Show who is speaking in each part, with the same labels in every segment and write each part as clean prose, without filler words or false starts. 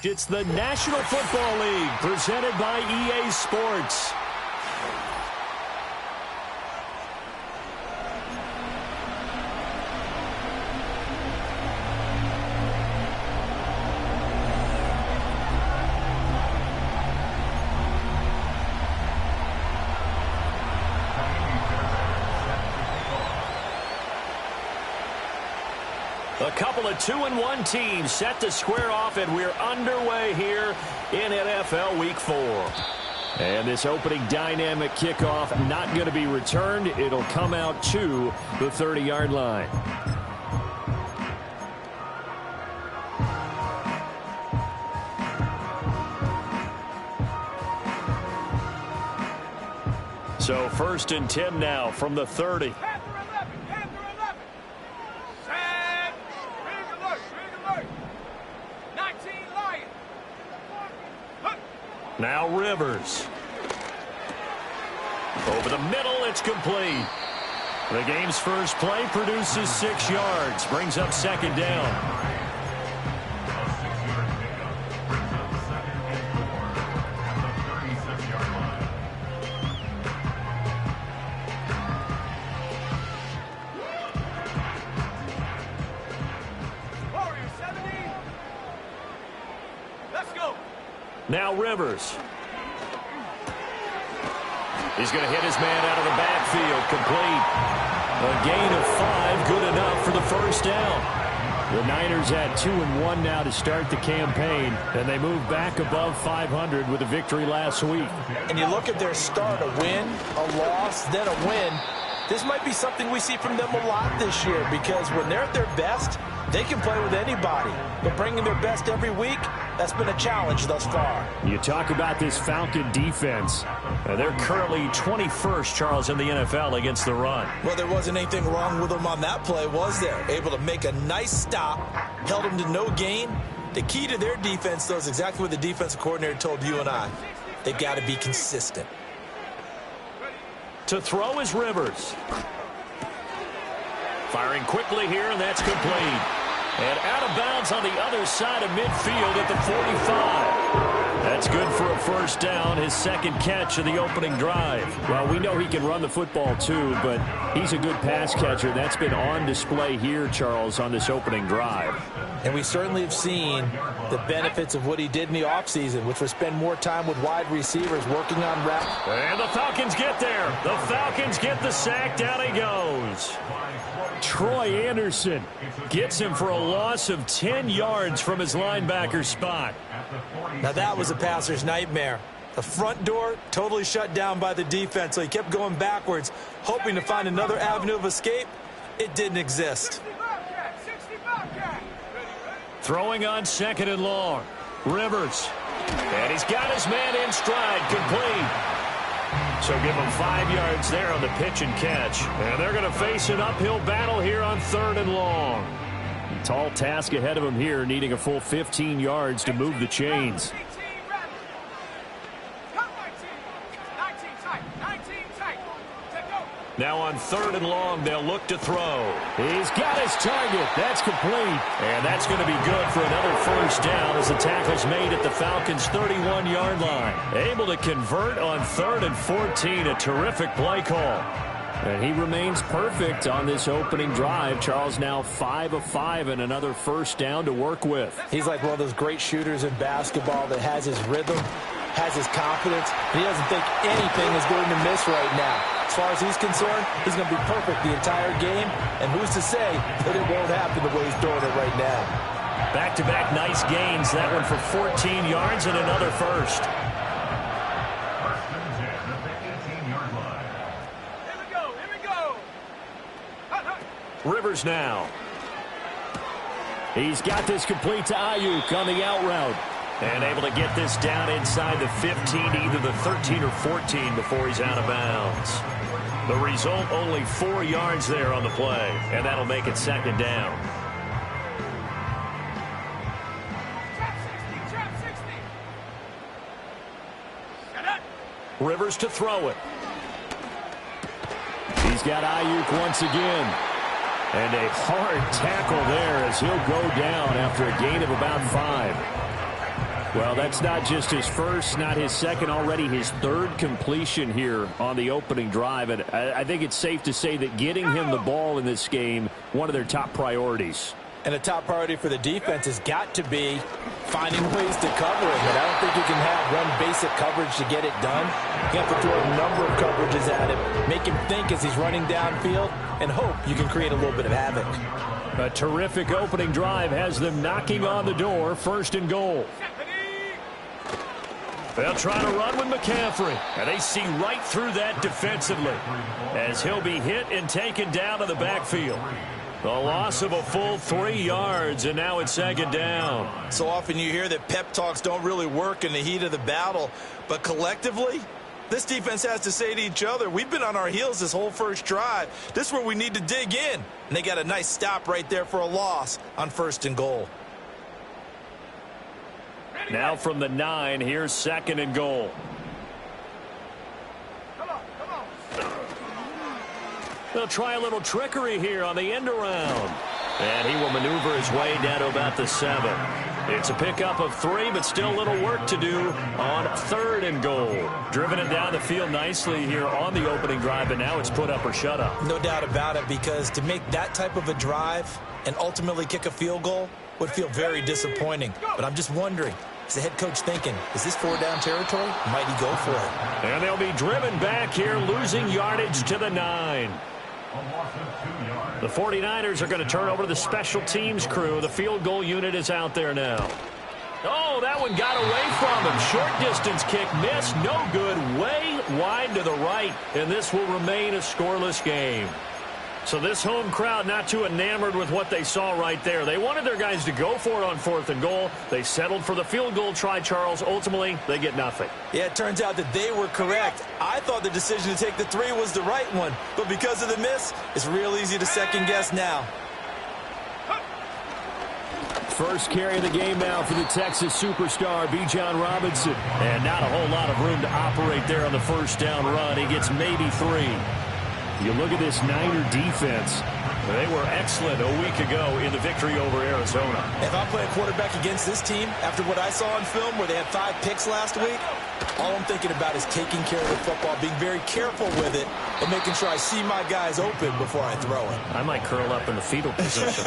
Speaker 1: It's the National Football League presented by EA Sports. A couple of 2-1 teams set to square off, and we're underway here in NFL Week 4. And this opening dynamic kickoff not going to be returned. It'll come out to the 30-yard line. So 1st and 10 now from the 30. Now Rivers. Over the middle, it's complete. The game's first play produces 6 yards. Brings up 2nd down. Now Rivers. He's going to hit his man out of the backfield. Complete. A gain of 5, good enough for the 1st down. The Niners at 2-1 now to start the campaign, and they move back above 500 with a victory last week.
Speaker 2: And you look at their start, a win, a loss, then a win. This might be something we see from them a lot this year, because when they're at their best, they can play with anybody. But bringing their best every week, that's been a challenge thus far.
Speaker 1: You talk about this Falcon defense. They're currently 21st, Charles, in the NFL against the run.
Speaker 2: Well, there wasn't anything wrong with them on that play, was there? Able to make a nice stop, held them to no gain. The key to their defense, though, is exactly what the defensive coordinator told you and I. They've got to be consistent.
Speaker 1: To throw is Rivers. Firing quickly here, and that's complete. And out of bounds on the other side of midfield at the 45. That's good for a 1st down, his 2nd catch of the opening drive. Well, we know he can run the football too, but he's a good pass catcher. That's been on display here, Charles, on this opening drive.
Speaker 2: And we certainly have seen the benefits of what he did in the offseason, which was spend more time with wide receivers working on routes.
Speaker 1: And the Falcons get there. The Falcons get the sack. Down he goes. Troy Anderson gets him for a loss of 10 yards from his linebacker spot.
Speaker 2: Now that was a passer's nightmare. The front door totally shut down by the defense, so he kept going backwards, hoping to find another avenue of escape. It didn't exist.
Speaker 1: Throwing on 2nd and long. Rivers. And he's got his man in stride. Complete. So give him 5 yards there on the pitch and catch. And they're going to face an uphill battle here on 3rd and long. Tall task ahead of him here, needing a full 15 yards to move the chains. Now on 3rd and long, they'll look to throw. He's got his target. That's complete. And that's going to be good for another 1st down as the tackle's made at the Falcons' 31-yard line. Able to convert on 3rd and 14. A terrific play call. And he remains perfect on this opening drive. Charles now 5 of 5 and another first down to work with.
Speaker 2: He's like one of those great shooters in basketball that has his rhythm, has his confidence, and he doesn't think anything is going to miss right now. As far as he's concerned, he's going to be perfect the entire game, and who's to say that it won't happen the way he's doing it right now.
Speaker 1: Back-to-back nice gains. That one for 14 yards and another first. Rivers now. He's got this complete to Ayuk on the out route. And able to get this down inside the 15, either the 13 or 14 before he's out of bounds. The result, only 4 yards there on the play. And that'll make it second down. Rivers to throw it. He's got Ayuk once again. And a hard tackle there as he'll go down after a gain of about 5. Well, that's not just his first, not his second, already his third completion here on the opening drive. And I think it's safe to say that getting him the ball in this game, one of their top priorities.
Speaker 2: And a top priority for the defense has got to be finding ways to cover him. And I don't think you can have one basic coverage to get it done. You have to throw a number of coverages at him, make him think as he's running downfield, and hope you can create a little bit of havoc.
Speaker 1: A terrific opening drive has them knocking on the door, first and goal. They'll try to run with McCaffrey, and they see right through that defensively as he'll be hit and taken down to the backfield. The loss of a full 3 yards, and now it's second down.
Speaker 2: So often you hear that pep talks don't really work in the heat of the battle, but collectively, this defense has to say to each other, we've been on our heels this whole first drive. This is where we need to dig in. And they got a nice stop right there for a loss on first and goal.
Speaker 1: Now from the 9, here's second and goal. They'll try a little trickery here on the end around. And he will maneuver his way down to about the 7. It's a pickup of 3, but still a little work to do on third and goal. Driven it down the field nicely here on the opening drive, and now it's put up or shut up.
Speaker 2: No doubt about it, because to make that type of a drive and ultimately kick a field goal would feel very disappointing. But I'm just wondering, is the head coach thinking, is this 4-down territory? Might he go for it?
Speaker 1: And they'll be driven back here, losing yardage to the 9. The 49ers are going to turn over to the special teams crew. The field goal unit is out there now. Oh, that one got away from him. Short distance kick missed. No good. Way wide to the right. And this will remain a scoreless game. So this home crowd not too enamored with what they saw right there. They wanted their guys to go for it on fourth and goal. They settled for the field goal try, Charles. Ultimately, they get nothing.
Speaker 2: Yeah, it turns out that they were correct. I thought the decision to take the 3 was the right one. But because of the miss, it's real easy to second guess now.
Speaker 1: First carry of the game now for the Texas superstar, Bijan Robinson. And not a whole lot of room to operate there on the first down run. He gets maybe 3. You look at this Niner defense. They were excellent a week ago in the victory over Arizona.
Speaker 2: If I'm playing quarterback against this team, after what I saw on film where they had 5 picks last week, all I'm thinking about is taking care of the football, being very careful with it, and making sure I see my guys open before I throw it.
Speaker 1: I might curl up in the fetal position.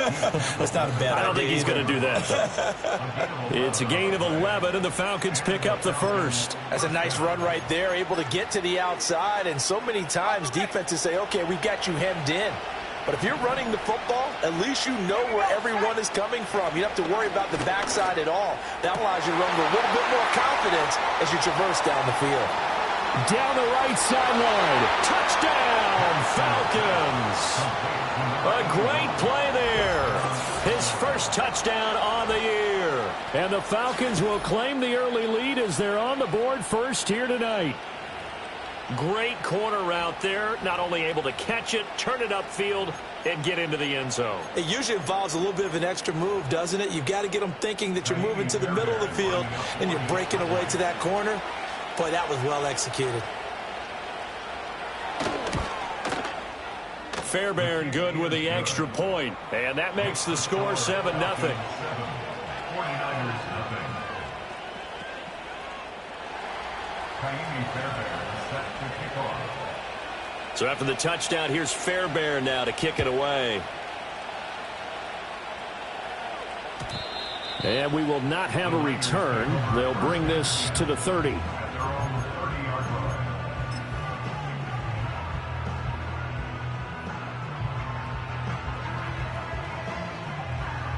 Speaker 2: That's not a bad idea.
Speaker 1: I don't think he's going to do that, though. It's a gain of 11, and the Falcons pick up the first.
Speaker 2: That's a nice run right there, able to get to the outside, and so many times defenses say, okay, we've got you hemmed in. But if you're running the football, at least you know where everyone is coming from. You don't have to worry about the backside at all. That allows you to run with a little bit more confidence as you traverse down the field.
Speaker 1: Down the right sideline. Touchdown, Falcons. A great play there. His first touchdown on the year. And the Falcons will claim the early lead as they're on the board first here tonight. Great corner route there. Not only able to catch it, turn it upfield, and get into the end zone.
Speaker 2: It usually involves a little bit of an extra move, doesn't it? You've got to get them thinking that you're moving to the middle of the field and you're breaking away to that corner. Boy, that was well executed.
Speaker 1: Fairbairn good with the extra point, and that makes the score 7-0. So after the touchdown, here's Fairbairn now to kick it away. And we will not have a return. They'll bring this to the 30.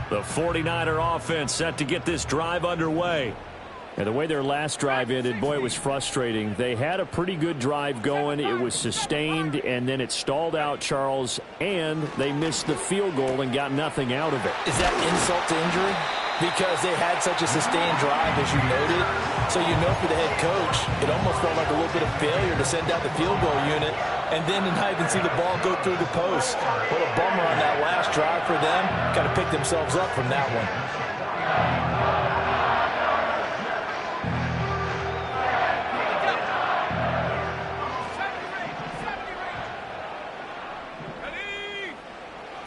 Speaker 1: The 49er offense set to get this drive underway. And the way their last drive ended, boy, it was frustrating. They had a pretty good drive going. It was sustained, and then it stalled out, Charles, and they missed the field goal and got nothing out of it.
Speaker 2: Is that insult to injury? Because they had such a sustained drive, as you noted. So you know for the head coach, it almost felt like a little bit of failure to send out the field goal unit and then to not even see the ball go through the post. What a bummer on that last drive for them. Got to pick themselves up from that one.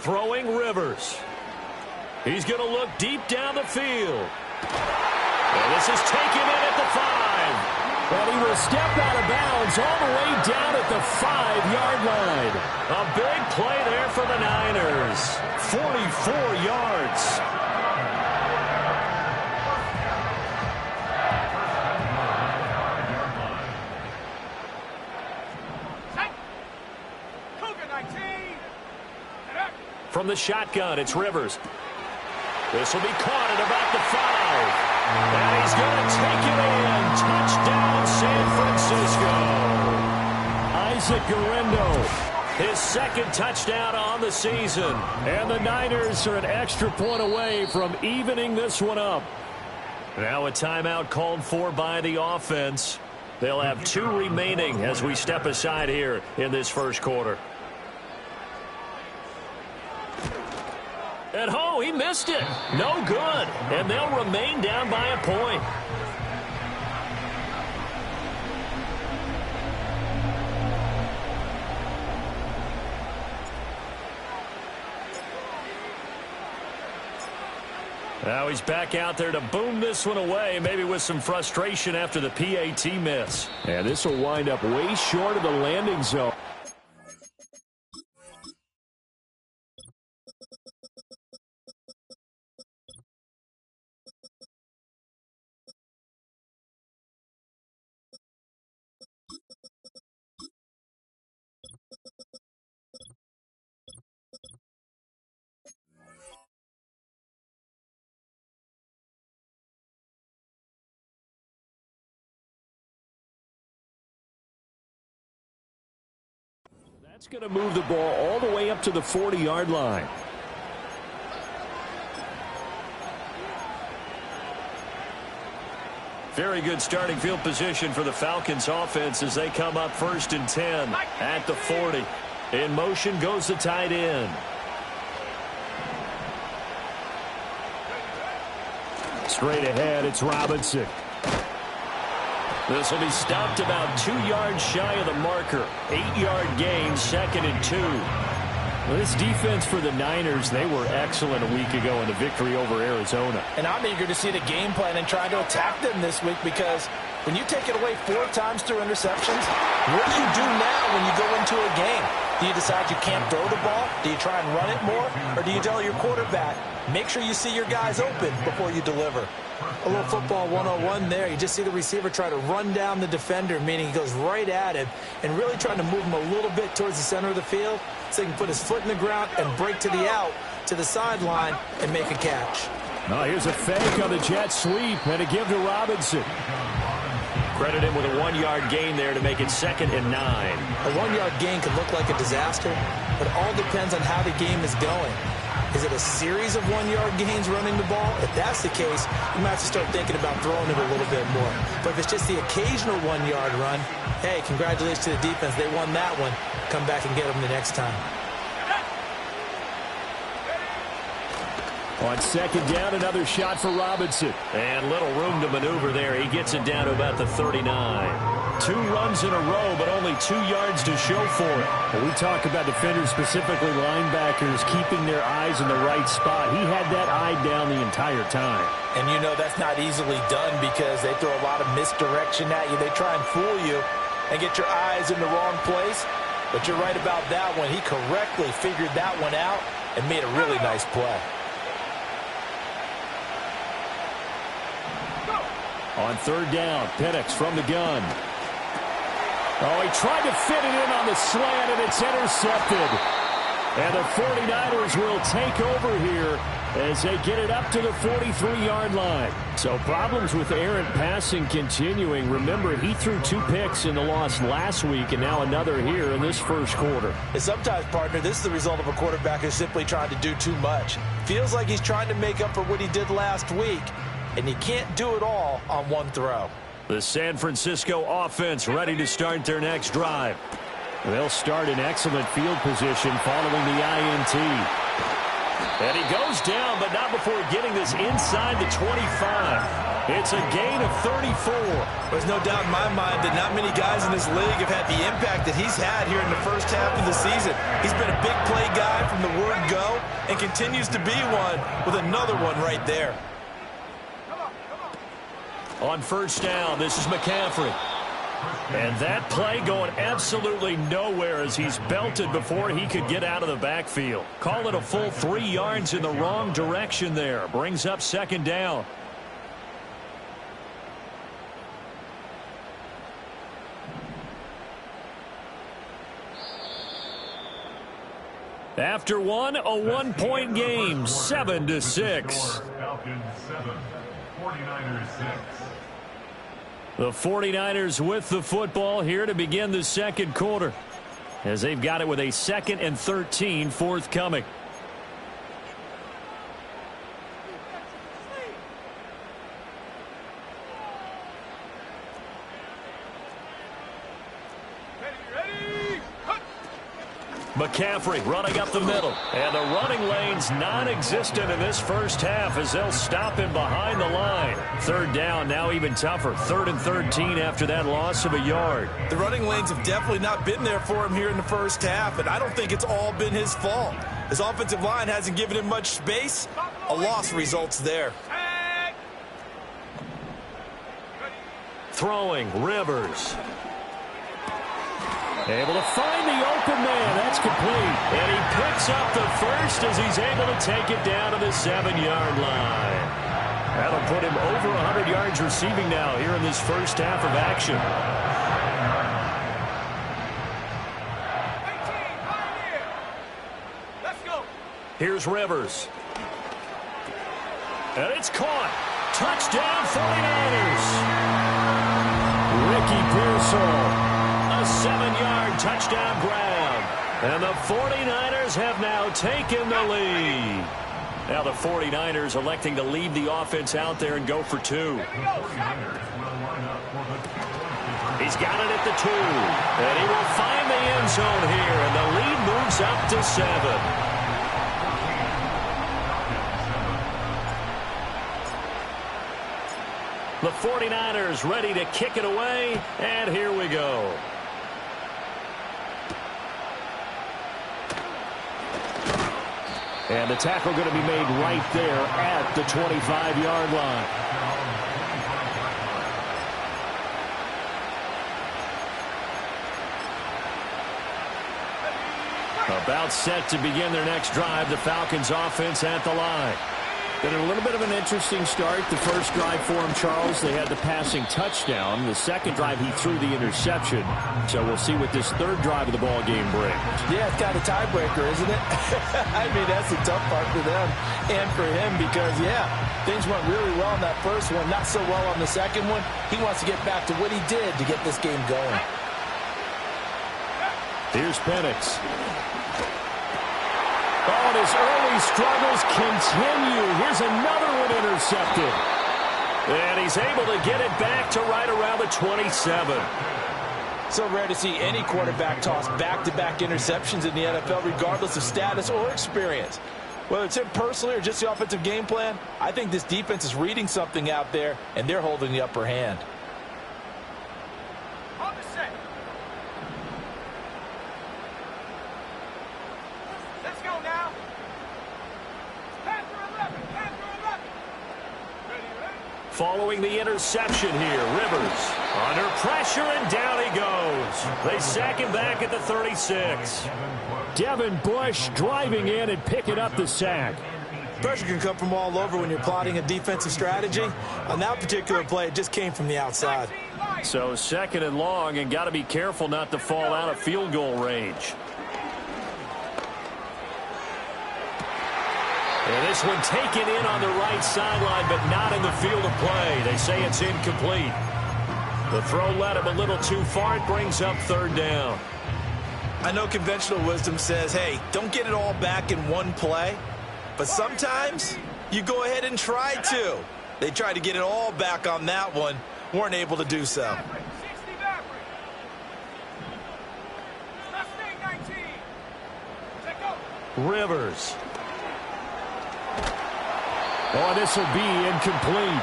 Speaker 1: Throwing Rivers. He's going to look deep down the field. And this is taken in at the 5. And he will step out of bounds all the way down at the 5-yard line. A big play there for the Niners. 44 yards. From the shotgun, it's Rivers. This will be caught at about the 5. And he's going to take it in. Touchdown, San Francisco. Isaac Guerrero, his second touchdown on the season. And the Niners are an extra point away from evening this one up. Now a timeout called for by the offense. They'll have 2 remaining as we step aside here in this first quarter. And oh, he missed it. No good. And they'll remain down by a point. Now he's back out there to boom this one away, maybe with some frustration after the PAT miss. And this will wind up way short of the landing zone. That's going to move the ball all the way up to the 40-yard line. Very good starting field position for the Falcons offense as they come up 1st and 10 at the 40. In motion goes the tight end. Straight ahead, it's Robinson. This will be stopped about 2 yards shy of the marker. 8-yard gain, 2nd and 2. Well, this defense for the Niners, they were excellent a week ago in the victory over Arizona.
Speaker 2: And I'm eager to see the game plan and try to attack them this week because when you take it away 4 times through interceptions, what do you do now when you go into a game? Do you decide you can't throw the ball? Do you try and run it more? Or do you tell your quarterback, make sure you see your guys open before you deliver? A little football 101 there. You just see the receiver try to run down the defender, meaning he goes right at him and really trying to move him a little bit towards the center of the field so he can put his foot in the ground and break to the out, to the sideline, and make a catch.
Speaker 1: Oh, here's a fake on the jet sweep and a give to Robinson. Credit him with a 1-yard gain there to make it 2nd and 9.
Speaker 2: A 1-yard gain could look like a disaster, but it all depends on how the game is going. Is it a series of 1-yard gains running the ball? If that's the case, you might have to start thinking about throwing it a little bit more. But if it's just the occasional 1-yard run, hey, congratulations to the defense. They won that one. Come back and get them the next time.
Speaker 1: On 2nd down, another shot for Robinson. And little room to maneuver there. He gets it down to about the 39. 2 runs in a row, but only 2 yards to show for it. When we talk about defenders, specifically linebackers, keeping their eyes in the right spot, he had that eye down the entire time.
Speaker 2: And you know that's not easily done because they throw a lot of misdirection at you. They try and fool you and get your eyes in the wrong place. But you're right about that one. He correctly figured that one out and made a really nice play.
Speaker 1: On third down, Penix from the gun. Oh, he tried to fit it in on the slant, and it's intercepted. And the 49ers will take over here as they get it up to the 43-yard line. So problems with errant passing continuing. Remember, he threw 2 picks in the loss last week, and now another here in this first quarter.
Speaker 2: And sometimes, partner, this is the result of a quarterback who's simply trying to do too much. Feels like he's trying to make up for what he did last week, and you can't do it all on one throw.
Speaker 1: The San Francisco offense ready to start their next drive. They'll start in excellent field position following the INT. And he goes down, but not before getting this inside the 25. It's a gain of 34.
Speaker 2: There's no doubt in my mind that not many guys in this league have had the impact that he's had here in the first half of the season. He's been a big play guy from the word go and continues to be one with another one right there.
Speaker 1: On first down, this is McCaffrey. And that play going absolutely nowhere as he's belted before he could get out of the backfield. Call it a full 3 yards in the wrong direction there. Brings up second down. After one, a 1-point game, 7-6.
Speaker 3: Falcons 7, 49ers 6.
Speaker 1: The 49ers with the football here to begin the second quarter, as they've got it with a 2nd and 13 forthcoming. McCaffrey running up the middle. And the running lane's non-existent in this first half as they'll stop him behind the line. Third down now even tougher. 3rd and 13 after that loss of a yard.
Speaker 2: The running lanes have definitely not been there for him here in the first half, and I don't think it's all been his fault. His offensive line hasn't given him much space. A loss results there.
Speaker 1: Throwing, Rivers. Able to find the open man. That's complete. And he picks up the first as he's able to take it down to the 7-yard line. That'll put him over 100 yards receiving now here in this first half of action. Here's Rivers. And it's caught. Touchdown 49ers. Ricky Pearsall. A 7-yard touchdown grab. And the 49ers have now taken the lead. Now the 49ers electing to leave the offense out there and go for 2. He's got it at the 2. And he will find the end zone here. And the lead moves up to 7. The 49ers ready to kick it away. And here we go. And the tackle going to be made right there at the 25-yard line. About set to begin their next drive. The Falcons offense at the line.
Speaker 4: Been a little bit of an interesting start. The first drive for him, Charles, they had the passing touchdown. The second drive, he threw the interception. So we'll see what this third drive of the ball game brings.
Speaker 2: Yeah, it's got a tiebreaker, isn't it? I mean, that's the tough part for them and for him because, yeah, things went really well in that first one, not so well on the second one. He wants to get back to what he did to get this game going.
Speaker 1: Here's Penix. Oh, and his early struggles continue. Here's another one intercepted. And he's able to get it back to right around the 27.
Speaker 2: So rare to see any quarterback toss back-to-back interceptions in the NFL, regardless of status or experience. Whether it's him personally or just the offensive game plan, I think this defense is reading something out there, and they're holding the upper hand.
Speaker 1: following the interception here. Rivers under pressure, and down he goes. They sack him back at the 36.
Speaker 4: Devin Bush driving in and picking up the sack.
Speaker 2: Pressure can come from all over when you're plotting a defensive strategy. On that particular play, it just came from the outside.
Speaker 4: So 2nd and long, and got to be careful not to fall out of field goal range.
Speaker 1: And this one taken in on the right sideline, but not in the field of play. They say it's incomplete. The throw led him a little too far. It brings up 3rd down.
Speaker 2: I know conventional wisdom says, hey, don't get it all back in one play. But sometimes you go ahead and try to. They tried to get it all back on that one. Weren't able to do so.
Speaker 1: Rivers.
Speaker 4: Oh, this will be incomplete.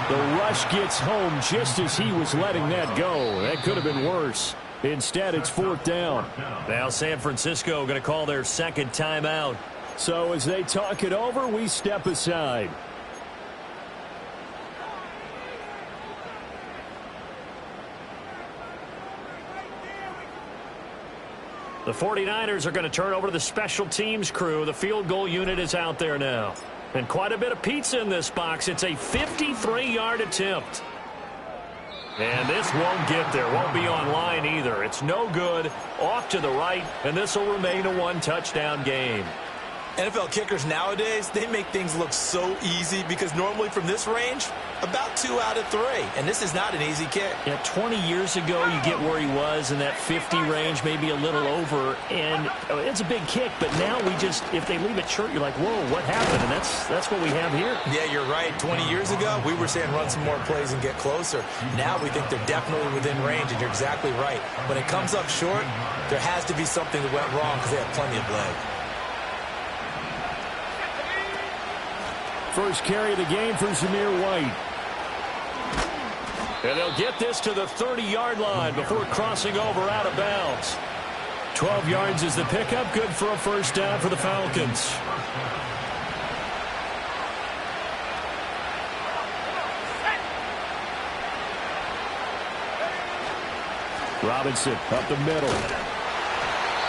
Speaker 4: The rush gets home just as he was letting that go. That could have been worse. Instead, it's 4th down.
Speaker 1: Now San Francisco going to call their 2nd timeout.
Speaker 4: So as they talk it over, we step aside.
Speaker 1: The 49ers are going to turn over to the special teams crew. The field goal unit is out there now. And quite a bit of pizza in this box. It's a 53-yard attempt. And this won't get there. Won't be on line either. It's no good. Off to the right. And this will remain a 1-touchdown game.
Speaker 2: NFL kickers nowadays, they make things look so easy because normally from this range, about 2 out of 3. And this is not an easy kick.
Speaker 1: Yeah, 20 years ago, you get where he was in that 50 range, maybe a little over. And it's a big kick, but now we just, if they leave it short, you're like, whoa, what happened? And that's what we have here.
Speaker 2: Yeah, you're right. 20 years ago, we were saying run some more plays and get closer. Now we think they're definitely within range, and you're exactly right. When it comes up short, there has to be something that went wrong because they have plenty of leg.
Speaker 4: First carry of the game for Zamir White.
Speaker 1: And they'll get this to the 30-yard line before crossing over out of bounds. 12 yards is the pickup. Good for a 1st down for the Falcons.
Speaker 4: Robinson up the middle.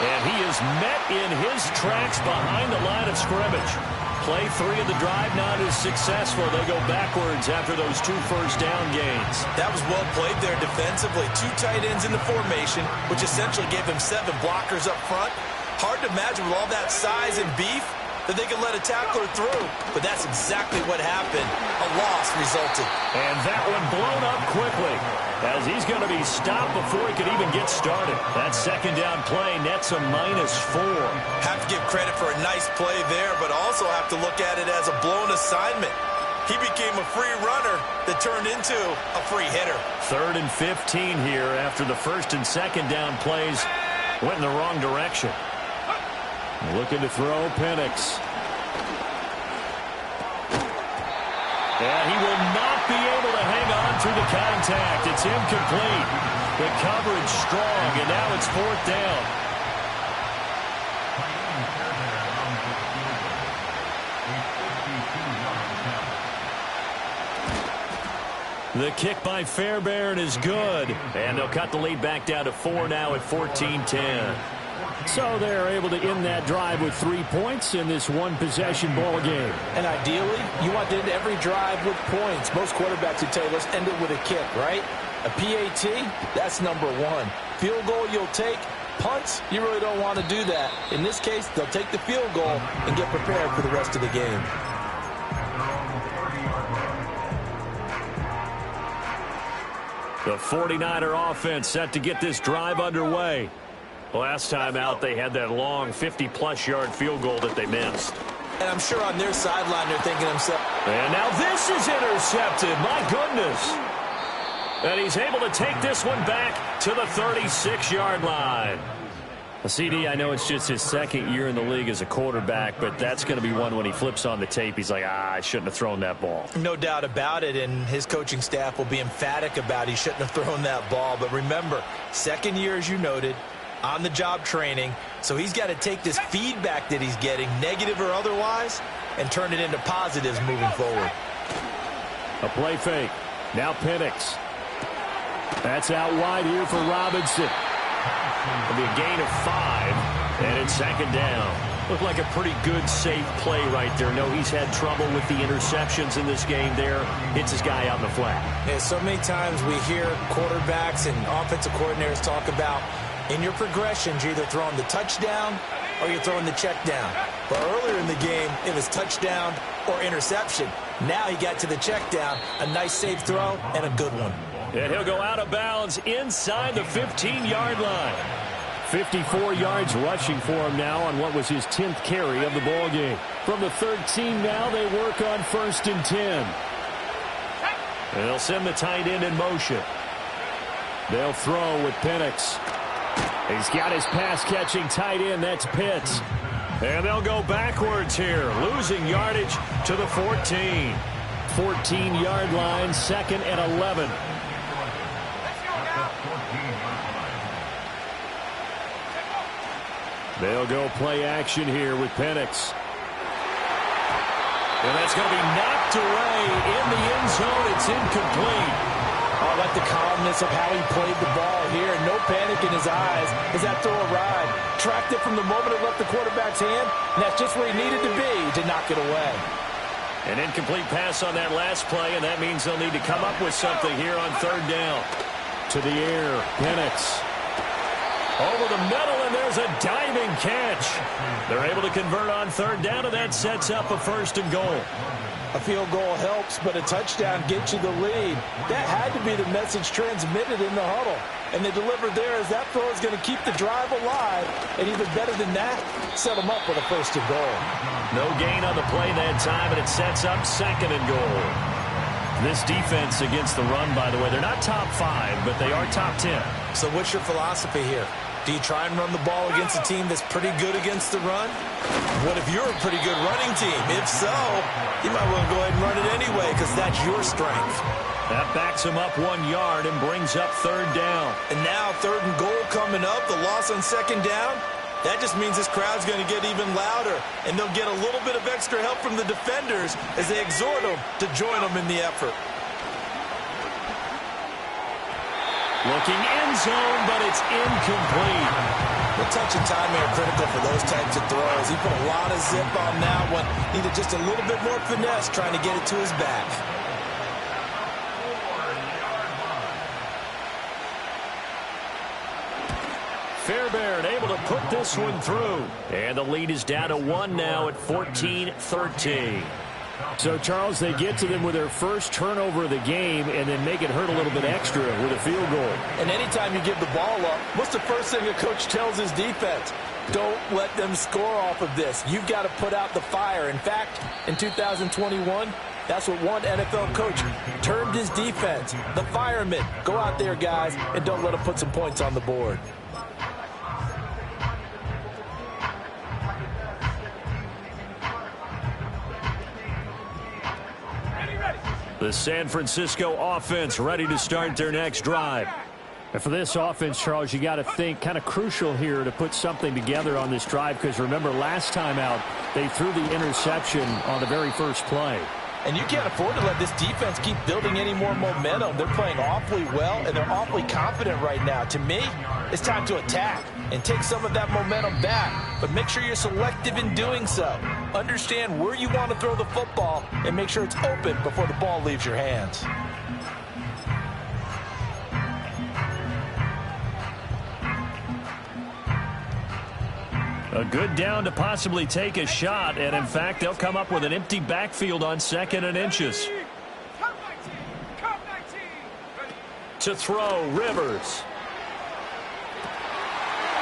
Speaker 1: And he is met in his tracks behind the line of scrimmage. Play 3 of the drive not as successful. They go backwards after those 2 first-down gains.
Speaker 2: That was well played there defensively. 2 tight ends in the formation, which essentially gave them 7 blockers up front. Hard to imagine with all that size and beef that they could let a tackler through. But that's exactly what happened. A loss resulted.
Speaker 1: And that one blown up quickly as he's going to be stopped before he could even get started. That 2nd down play nets a -4.
Speaker 2: Have to give credit for a nice play there, but also have to look at it as a blown assignment. He became a free runner that turned into a free hitter.
Speaker 1: 3rd and 15 here after the 1st and 2nd down plays went in the wrong direction.
Speaker 4: Looking to throw, Penix.
Speaker 1: And he will not be able to hang on through the contact. It's incomplete. The coverage strong, and now it's 4th down. The kick by Fairbairn is good. And they'll cut the lead back down to 4 now at 14-10.
Speaker 4: So they're able to end that drive with 3 points in this one-possession ball game.
Speaker 2: And ideally, you want to end every drive with points. Most quarterbacks would tell you, let's end it with a kick, right? A PAT, that's number 1. Field goal you'll take. Punts, you really don't want to do that. In this case, they'll take the field goal and get prepared for the rest of the game.
Speaker 1: The 49er offense set to get this drive underway. Last time out, they had that long 50-plus yard field goal that they missed.
Speaker 2: And I'm sure on their sideline, they're thinking to themselves.
Speaker 1: And now this is intercepted. My goodness. And he's able to take this one back to the 36-yard line. CD, I know it's just his 2nd year in the league as a quarterback, but that's going to be one when he flips on the tape. He's like, I shouldn't have thrown that ball.
Speaker 2: No doubt about it, and his coaching staff will be emphatic about he shouldn't have thrown that ball. But remember, 2nd year, as you noted, on-the-job training, so he's got to take this feedback that he's getting, negative or otherwise, and turn it into positives moving forward.
Speaker 4: A play fake. Now Penix. That's out wide here for Robinson.
Speaker 1: It'll be a gain of 5, and it's second down. Looked like a pretty good, safe play right there. No, he's had trouble with the interceptions in this game there. Hits his guy out in the flat.
Speaker 2: Yeah, so many times we hear quarterbacks and offensive coordinators talk about in your progressions, you're either throwing the touchdown or you're throwing the check down. But earlier in the game, it was touchdown or interception. Now he got to the check down, a nice safe throw, and a good one.
Speaker 1: And he'll go out of bounds inside the 15-yard line.
Speaker 4: 54 yards rushing for him now on what was his 10th carry of the ball game. From the 13 now, they work on 1st and 10.
Speaker 1: And they'll send the tight end in motion.
Speaker 4: They'll throw with Penix. He's got his pass-catching tight end. That's Pitts.
Speaker 1: And they'll go backwards here, losing yardage to the 14.
Speaker 4: 14-yard line, 2nd and 11. They'll go play action here with Penix.
Speaker 1: And that's going to be knocked away in the end zone. It's incomplete.
Speaker 2: I like the calmness of how he played the ball here. No panic in his eyes as that throw arrived. Tracked it from the moment it left the quarterback's hand, and that's just where he needed to be to knock it away.
Speaker 1: An incomplete pass on that last play, and that means they'll need to come up with something here on 3rd down.
Speaker 4: To the air, Penix.
Speaker 1: Over the middle, and there's a diving catch. They're able to convert on 3rd down, and that sets up a 1st and goal.
Speaker 2: A field goal helps, but a touchdown gets you the lead. That had to be the message transmitted in the huddle. And they delivered there as that throw is going to keep the drive alive. And even better than that, set them up with a 1st and goal.
Speaker 1: No gain on the play that time, and it sets up 2nd and goal. This defense against the run, by the way, they're not top 5, but they are top 10.
Speaker 2: So what's your philosophy here? Do you try and run the ball against a team that's pretty good against the run? What if you're a pretty good running team? If so, you might want to go ahead and run it anyway because that's your strength.
Speaker 1: That backs him up 1 yard and brings up 3rd down.
Speaker 2: And now 3rd and goal coming up, the loss on 2nd down. That just means this crowd's going to get even louder, and they'll get a little bit of extra help from the defenders as they exhort them to join them in the effort.
Speaker 1: Looking end zone, but it's incomplete.
Speaker 2: The touch and time are critical for those types of throws. He put a lot of zip on that one. Needed just a little bit more finesse trying to get it to his back.
Speaker 1: Fairbairn able to put this one through. And the lead is down to 1 now at 14-13.
Speaker 4: So, Charles, they get to them with their first turnover of the game and then make it hurt a little bit extra with a field goal.
Speaker 2: And anytime you give the ball up, what's the first thing a coach tells his defense? Don't let them score off of this. You've got to put out the fire. In fact, in 2021, that's what one NFL coach termed his defense, the firemen. Go out there, guys, and don't let them put some points on the board.
Speaker 1: The San Francisco offense ready to start their next drive.
Speaker 4: And for this offense, Charles, you got to think kind of crucial here to put something together on this drive because remember last time out they threw the interception on the very first play.
Speaker 2: And you can't afford to let this defense keep building any more momentum. They're playing awfully well, and they're awfully confident right now. To me, it's time to attack and take some of that momentum back. But make sure you're selective in doing so. Understand where you want to throw the football and make sure it's open before the ball leaves your hands.
Speaker 1: A good down to possibly take a shot, and in fact, they'll come up with an empty backfield on 2nd and inches. To throw, Rivers.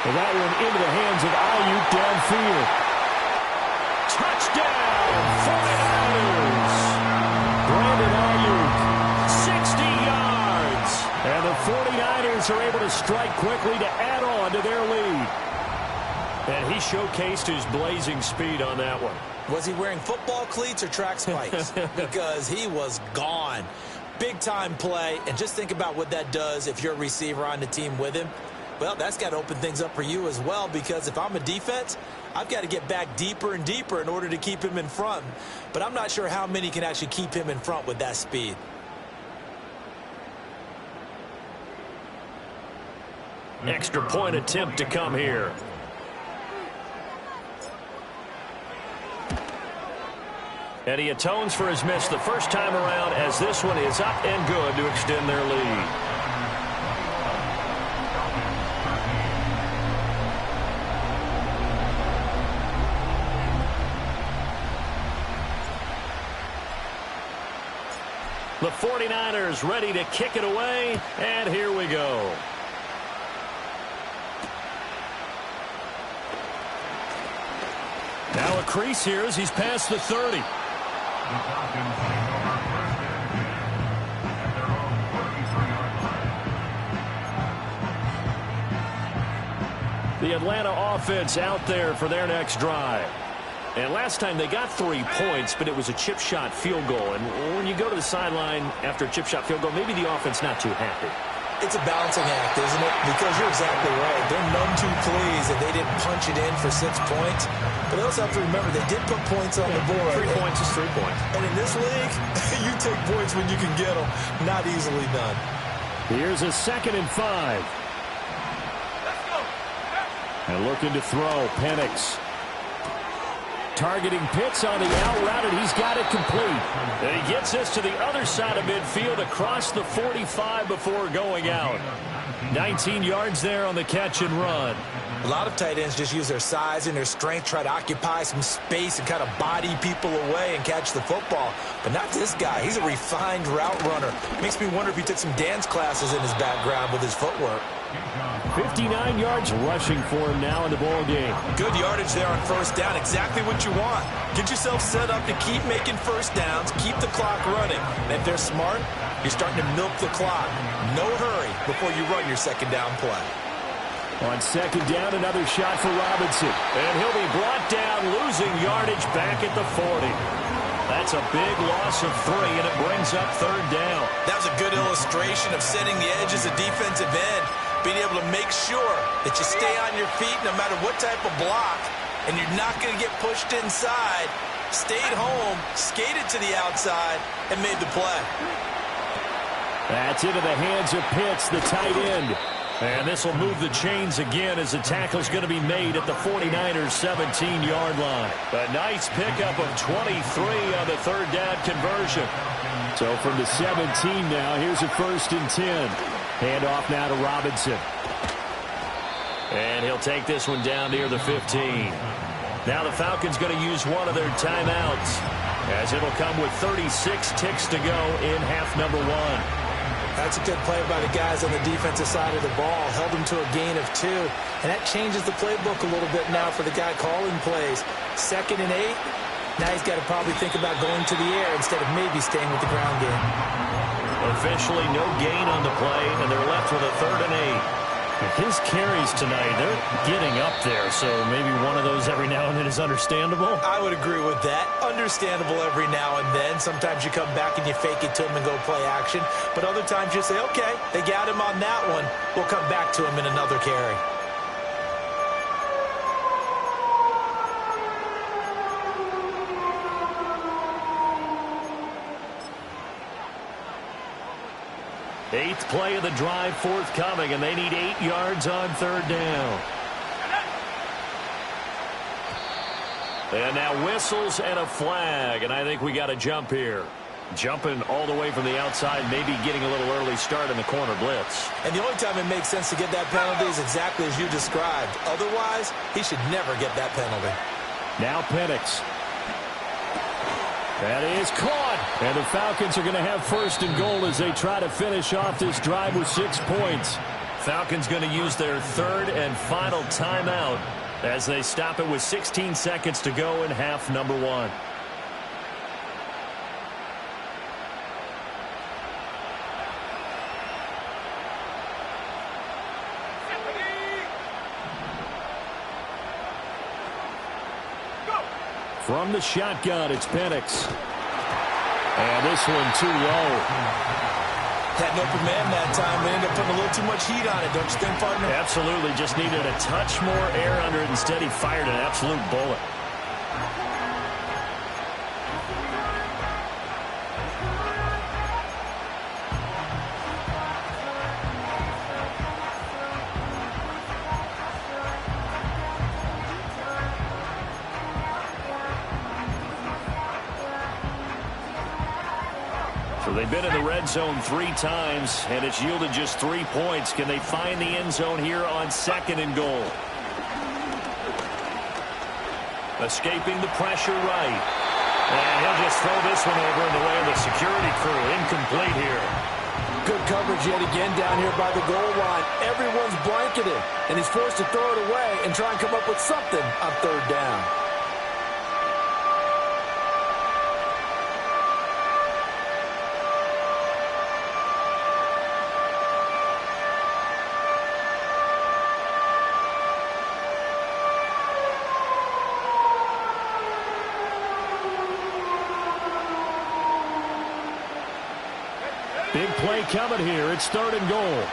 Speaker 4: Well, that one into the hands of Ayuk downfield.
Speaker 1: Touchdown, 49ers.
Speaker 4: Brandon Ayuk.
Speaker 1: 60 yards.
Speaker 4: And the 49ers are able to strike quickly to add on to their lead.
Speaker 1: And he showcased his blazing speed on that one.
Speaker 2: Was he wearing football cleats or track spikes? Because he was gone. Big-time play, and just think about what that does if you're a receiver on the team with him. Well, that's got to open things up for you as well, because if I'm a defense, I've got to get back deeper and deeper in order to keep him in front. But I'm not sure how many can actually keep him in front with that speed.
Speaker 1: Extra point attempt to come here. And he atones for his miss the first time around, as this one is up and good to extend their lead. The 49ers ready to kick it away, and here we go. Now a crease here as he's past the 30.
Speaker 3: The Falcons take over first and 10 at their own 33-yard line.
Speaker 1: The Atlanta offense out there for their next drive. And last time they got 3 points, but it was a chip shot field goal. And when you go to the sideline after a chip shot field goal, maybe the offense not too happy.
Speaker 2: It's a balancing act, isn't it? Because you're exactly right. They're none too pleased that they didn't punch it in for 6 points. But they also have to remember they did put points on the board.
Speaker 1: 3 points is 3 points.
Speaker 2: And in this league, you take points when you can get them. Not easily done.
Speaker 4: Here's a 2nd and 5. And looking to throw, Penix. Targeting Pitts on the out route, and he's got it complete.
Speaker 1: And he gets this to the other side of midfield across the 45 before going out. 19 yards there on the catch and run.
Speaker 2: A lot of tight ends just use their size and their strength, try to occupy some space and kind of body people away and catch the football. But not this guy. He's a refined route runner. Makes me wonder if he took some dance classes in his background with his footwork.
Speaker 4: 59 yards rushing for him now in the ball game.
Speaker 2: Good yardage there on first down. Exactly what you want. Get yourself set up to keep making first downs, keep the clock running. And if they're smart, you're starting to milk the clock. No hurry before you run your second down play.
Speaker 4: On second down, another shot for Robinson.
Speaker 1: And he'll be brought down, losing yardage back at the 40. That's a big loss of 3, and it brings up third down.
Speaker 2: That was a good illustration of setting the edge as a defensive end, being able to make sure that you stay on your feet no matter what type of block, and you're not going to get pushed inside. Stayed home, skated to the outside, and made the play.
Speaker 4: That's into the hands of Pitts, the tight end.
Speaker 1: And this will move the chains again as the tackle's going to be made at the 49ers' 17-yard line. A nice pickup of 23 on the third down conversion.
Speaker 4: So from the 17 now, here's a 1st and 10. Handoff now to Robinson.
Speaker 1: And he'll take this one down near the 15. Now the Falcons going to use one of their timeouts, as it'll come with 36 ticks to go in half number 1.
Speaker 2: That's a good play by the guys on the defensive side of the ball. Held them to a gain of 2. And that changes the playbook a little bit now for the guy calling plays. 2nd and 8. Now he's got to probably think about going to the air instead of maybe staying with the ground game.
Speaker 1: Officially no gain on the play, and they're left with a 3rd and 8. His carries tonight, they're getting up there, so maybe one of those every now and then is understandable.
Speaker 2: I would agree with that. Understandable every now and then. Sometimes you come back and you fake it to him and go play action. But other times you say, okay, they got him on that one. We'll come back to him in another carry.
Speaker 1: Eighth play of the drive forthcoming, and they need 8 yards on third down. And now whistles and a flag, and I think we got a jump here. Jumping all the way from the outside, maybe getting a little early start in the corner blitz.
Speaker 2: And the only time it makes sense to get that penalty is exactly as you described. Otherwise, he should never get that penalty.
Speaker 4: Now Penix. That is caught. And the Falcons are going to have 1st and goal as they try to finish off this drive with 6 points.
Speaker 1: Falcons going to use their 3rd and final timeout as they stop it with 16 seconds to go in half number 1.
Speaker 4: From the shotgun, it's Penix. And this one too low.
Speaker 2: Had an open man that time. They ended up putting a little too much heat on it, don't you think, partner?
Speaker 1: Absolutely. Just needed a touch more air under it. Instead, he fired an absolute bullet. So they've been in the red zone 3 times, and it's yielded just 3 points. Can they find the end zone here on 2nd and goal? Escaping the pressure right. And he'll just throw this one over in the way of the security crew. Incomplete here.
Speaker 2: Good coverage yet again down here by the goal line. Everyone's blanketed, and he's forced to throw it away and try and come up with something on 3rd down.
Speaker 4: Big play coming here. It's 3rd and goal.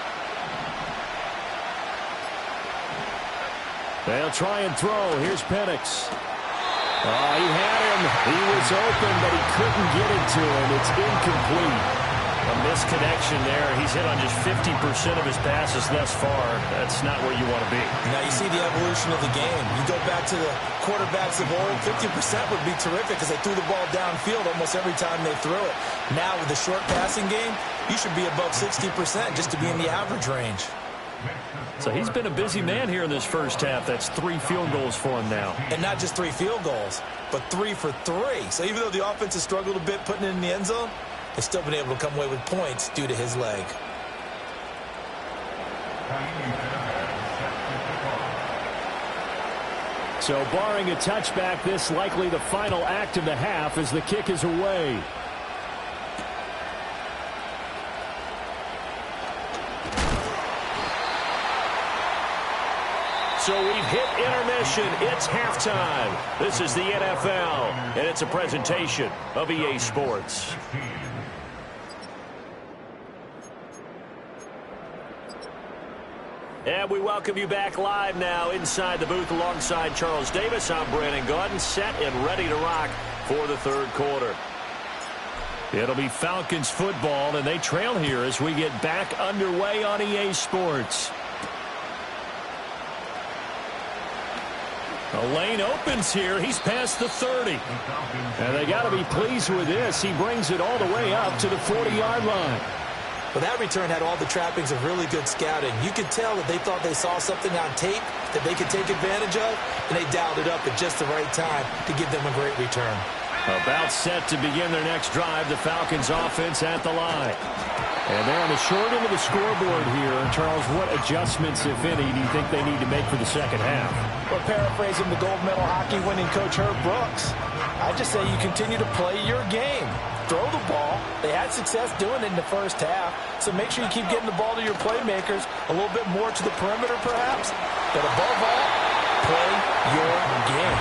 Speaker 4: They'll try and throw. Here's Penix. Oh, he had him. He was open, but he couldn't get it to him. It's incomplete.
Speaker 1: A misconnection there. He's hit on just 50% of his passes thus far. That's not where you want to be.
Speaker 2: Now you see the evolution of the game. You go back to the quarterbacks of old, 50% would be terrific because they threw the ball downfield almost every time they threw it. Now with the short passing game, you should be above 60% just to be in the average range.
Speaker 1: So he's been a busy man here in this first half. That's 3 field goals for him now.
Speaker 2: And not just 3 field goals, but 3 for 3. So even though the offense has struggled a bit putting it in the end zone, they've still been able to come away with points due to his leg.
Speaker 4: So barring a touchback, this likely the final act of the half as the kick is away.
Speaker 1: So we've hit intermission. It's halftime. This is the NFL, and it's a presentation of EA Sports. And we welcome you back live now inside the booth alongside Charles Davis. I'm Brandon Gaudin, set and ready to rock for the 3rd quarter. It'll be Falcons football, and they trail here as we get back underway on EA Sports. The lane opens here. He's past the 30. And they got to be pleased with this. He brings it all the way up to the 40-yard line.
Speaker 2: Well, that return had all the trappings of really good scouting. You could tell that they thought they saw something on tape that they could take advantage of, and they dialed it up at just the right time to give them a great return.
Speaker 4: About set to begin their next drive, the Falcons offense at the line. And they're on the short end of the scoreboard here. Charles, what adjustments, if any, do you think they need to make for the second half?
Speaker 2: Well, paraphrasing the gold medal hockey winning coach Herb Brooks, I just say you continue to play your game. Throw the ball. They had success doing it in the first half, so make sure you keep getting the ball to your playmakers a little bit more to the perimeter perhaps. But above all, play your game.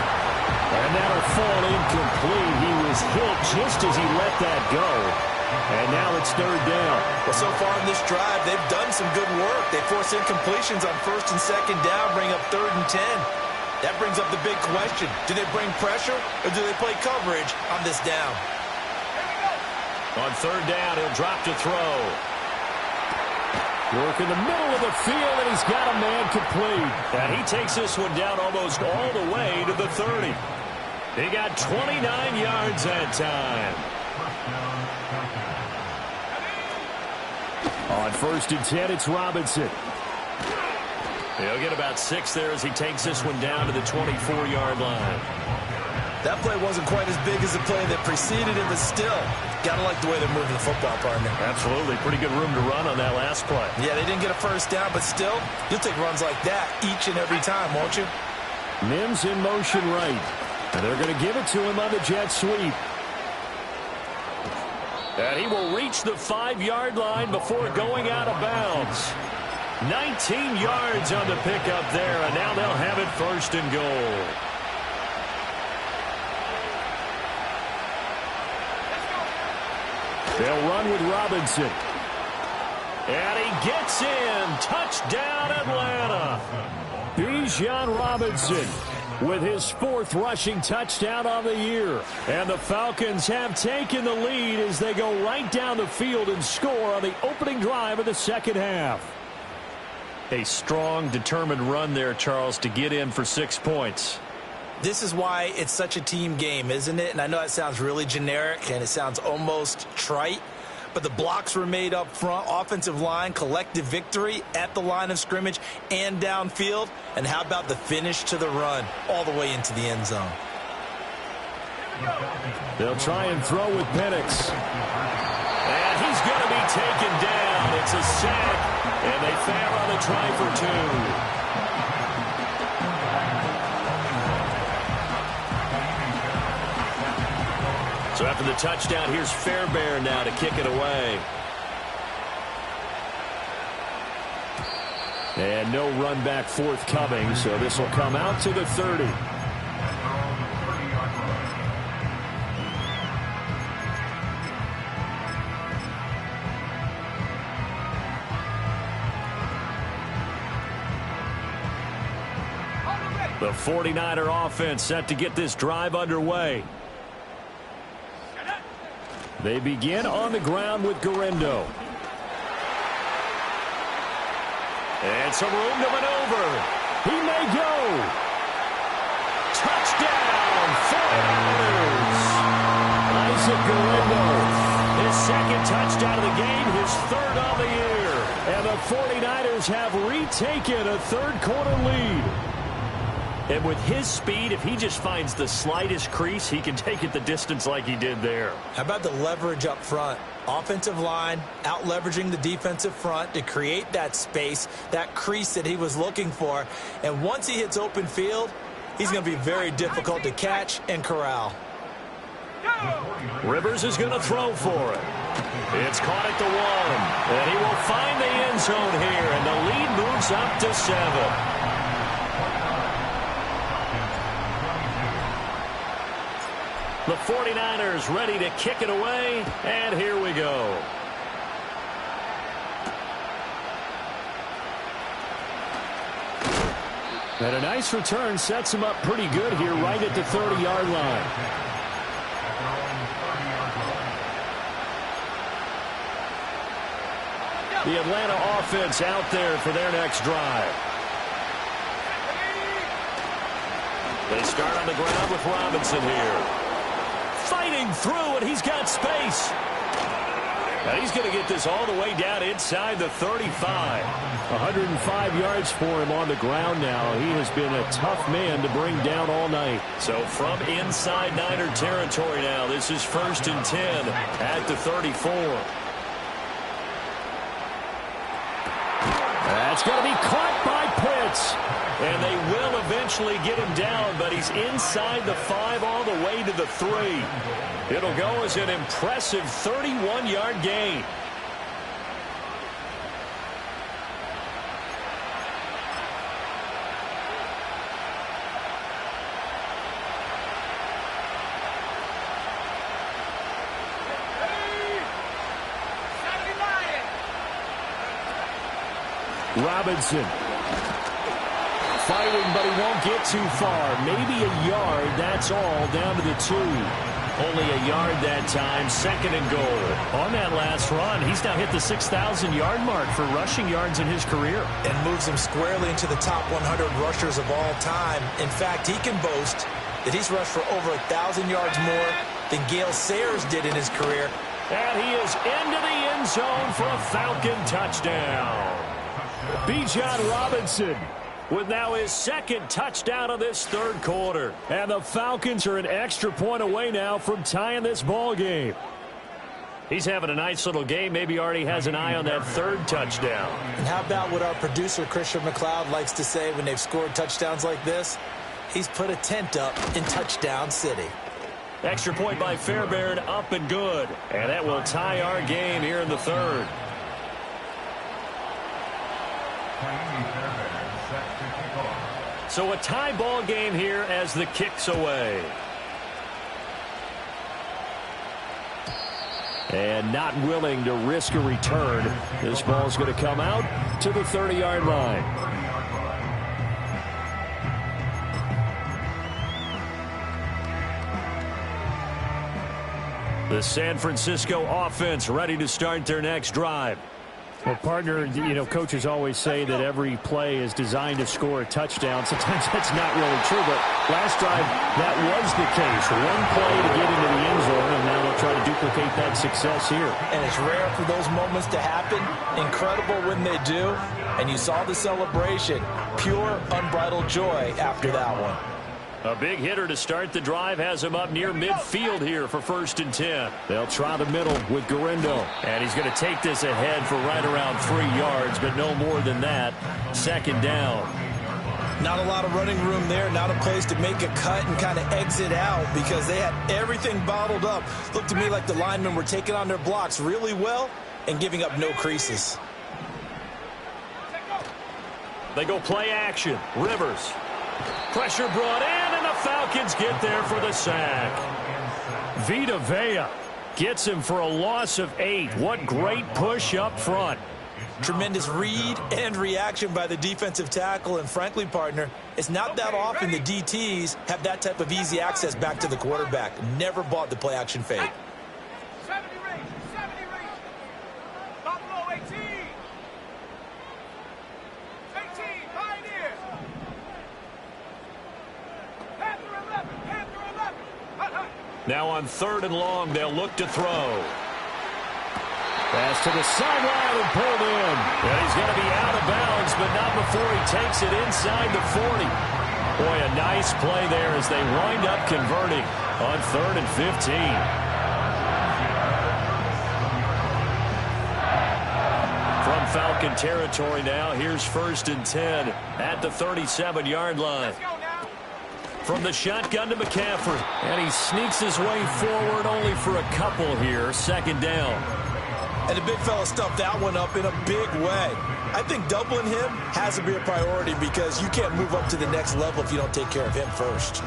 Speaker 4: And that'll fall incomplete. He was hit just as he let that go. And now it's 3rd down.
Speaker 2: Well, so far in this drive, they've done some good work. They force incompletions on 1st and 2nd down, bring up 3rd and 10. That brings up the big question. Do they bring pressure or do they play coverage on this down?
Speaker 1: On 3rd down, he'll drop to throw.
Speaker 4: Work in the middle of the field, and he's got a man complete.
Speaker 1: And he takes this one down almost all the way to the 30. He got 29 yards that time.
Speaker 4: On 1st and 10, it's Robinson.
Speaker 1: He'll get about 6 there as he takes this one down to the 24-yard line.
Speaker 2: That play wasn't quite as big as the play that preceded it, but still, gotta like the way they're moving the football, partner.
Speaker 1: Absolutely. Pretty good room to run on that last play.
Speaker 2: Yeah, they didn't get a first down, but still, you'll take runs like that each and every time, won't you?
Speaker 4: Mims in motion right. And they're going to give it to him on the jet sweep.
Speaker 1: And he will reach the 5-yard line before going out of bounds. 19 yards on the pickup there, and now they'll have it 1st and goal.
Speaker 4: They'll run with Robinson.
Speaker 1: And he gets in. Touchdown, Atlanta.
Speaker 4: Bijan Robinson with his 4th rushing touchdown of the year. And the Falcons have taken the lead as they go right down the field and score on the opening drive of the second half.
Speaker 1: A strong, determined run there, Charles, to get in for 6 points.
Speaker 2: This is why it's such a team game, isn't it? And I know it sounds really generic and it sounds almost trite, but the blocks were made up front. Offensive line, collective victory at the line of scrimmage and downfield. And how about the finish to the run all the way into the end zone?
Speaker 4: They'll try and throw with Penix.
Speaker 1: And he's going to be taken down. It's a sack, and they fail on the try for 2. So after the touchdown, here's Fairbairn now to kick it away.
Speaker 4: And no run back forthcoming, so this will come out to the 30. The 49er offense set to get this drive underway. They begin on the ground with Garendo.
Speaker 1: And some room to maneuver.
Speaker 4: He may go.
Speaker 1: Touchdown, 49ers.
Speaker 4: Isaac Garendo.
Speaker 1: His second touchdown of the game, his third on the year.
Speaker 4: And the 49ers have retaken a third-quarter lead.
Speaker 1: And with his speed, if he just finds the slightest crease, he can take it the distance like he did there.
Speaker 2: How about the leverage up front? Offensive line out leveraging the defensive front to create that space, that crease that he was looking for. And once he hits open field, he's going to be very difficult to catch and corral.
Speaker 1: Rivers is going to throw for it. It's caught at the 1. And he will find the end zone here. And the lead moves up to 7. The 49ers ready to kick it away, and here we go.
Speaker 4: And a nice return sets him up pretty good here right at the 30-yard line. The Atlanta offense out there for their next drive.
Speaker 1: They start on the ground with Robinson here. Fighting through, and he's got space. And he's going to get this all the way down inside the 35.
Speaker 4: 105 yards for him on the ground now. He has been a tough man to bring down all night.
Speaker 1: So from inside Niner territory now, this is 1st and 10 at the 34.
Speaker 4: That's going to be caught by Pitts.
Speaker 1: And they will eventually get him down, but he's inside the 5 all the way to the 3. It'll go as an impressive 31-yard gain.
Speaker 4: Robinson. Fighting, but he won't get too far. Maybe a yard, that's all, down to the 2.
Speaker 1: Only a yard that time, 2nd and goal.
Speaker 5: On that last run, he's now hit the 6,000-yard mark for rushing yards in his career.
Speaker 2: And moves him squarely into the top 100 rushers of all time. In fact, he can boast that he's rushed for over 1,000 yards more than Gale Sayers did in his career.
Speaker 1: And he is into the end zone for a Falcon touchdown.
Speaker 4: Bijan Robinson
Speaker 1: with now his 2nd touchdown of this 3rd quarter.
Speaker 4: And the Falcons are an extra point away now from tying this ball game.
Speaker 1: He's having a nice little game. Maybe already has an eye on that 3rd touchdown.
Speaker 2: And how about what our producer, Christian McLeod, likes to say when they've scored touchdowns like this? He's put a tent up in Touchdown City.
Speaker 1: Extra point by Fairbairn, up and good. And that will tie our game here in the 3rd. So a tie ball game here as the kick's away.
Speaker 4: And not willing to risk a return. This ball's going to come out to the 30-yard line.
Speaker 1: The San Francisco offense ready to start their next drive.
Speaker 4: Well, partner, you know, coaches always say that every play is designed to score a touchdown. Sometimes that's not really true, but last drive, that was the case. One play to get into the end zone, and now they'll try to duplicate that success here.
Speaker 2: And it's rare for those moments to happen. Incredible when they do. And you saw the celebration. Pure, unbridled joy after that one.
Speaker 1: A big hitter to start the drive has him up near midfield here for 1st and 10.
Speaker 4: They'll try the middle with Garindo.
Speaker 1: And he's going to take this ahead for right around 3 yards, but no more than that. 2nd down.
Speaker 2: Not a lot of running room there. Not a place to make a cut and kind of exit out because they had everything bottled up. Looked to me like the linemen were taking on their blocks really well and giving up no creases.
Speaker 1: They go play action. Rivers. Pressure brought in, and the Falcons get there for the sack.
Speaker 4: Vita Vea gets him for a loss of 8. What great push up front.
Speaker 2: Tremendous read and reaction by the defensive tackle. And frankly, partner, it's not that often the DTs have that type of easy access back to the quarterback. Never bought the play action fake.
Speaker 3: 70 range. Buffalo 18. 18, Pioneer. Panther 11.
Speaker 1: Now on 3rd and long, they'll look to throw.
Speaker 4: Pass to the sideline and pulled in.
Speaker 1: And he's going to be out of bounds, but not before he takes it inside the 40. Boy, a nice play there as they wind up converting on 3rd and 15. From Falcon territory now, here's 1st and 10 at the 37-yard line. From the shotgun to McCaffrey. And he sneaks his way forward only for a couple here. 2nd down.
Speaker 2: And the big fella stuffed that one up in a big way. I think doubling him has to be a priority because you can't move up to the next level if you don't take care of him first.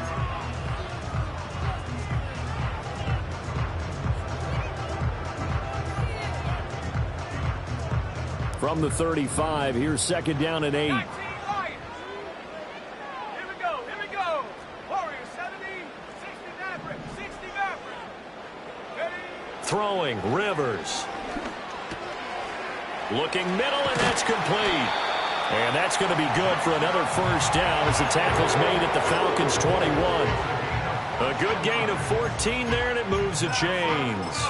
Speaker 4: From the 35, here's 2nd down and 8.
Speaker 3: Here we go. Warriors 70, 60 Maverick, 60 Maverick. Ready?
Speaker 1: Throwing, Rivers. Looking middle, and that's complete. And that's going to be good for another 1st down as the tackle's made at the Falcons' 21. A good gain of 14 there, and it moves the chains.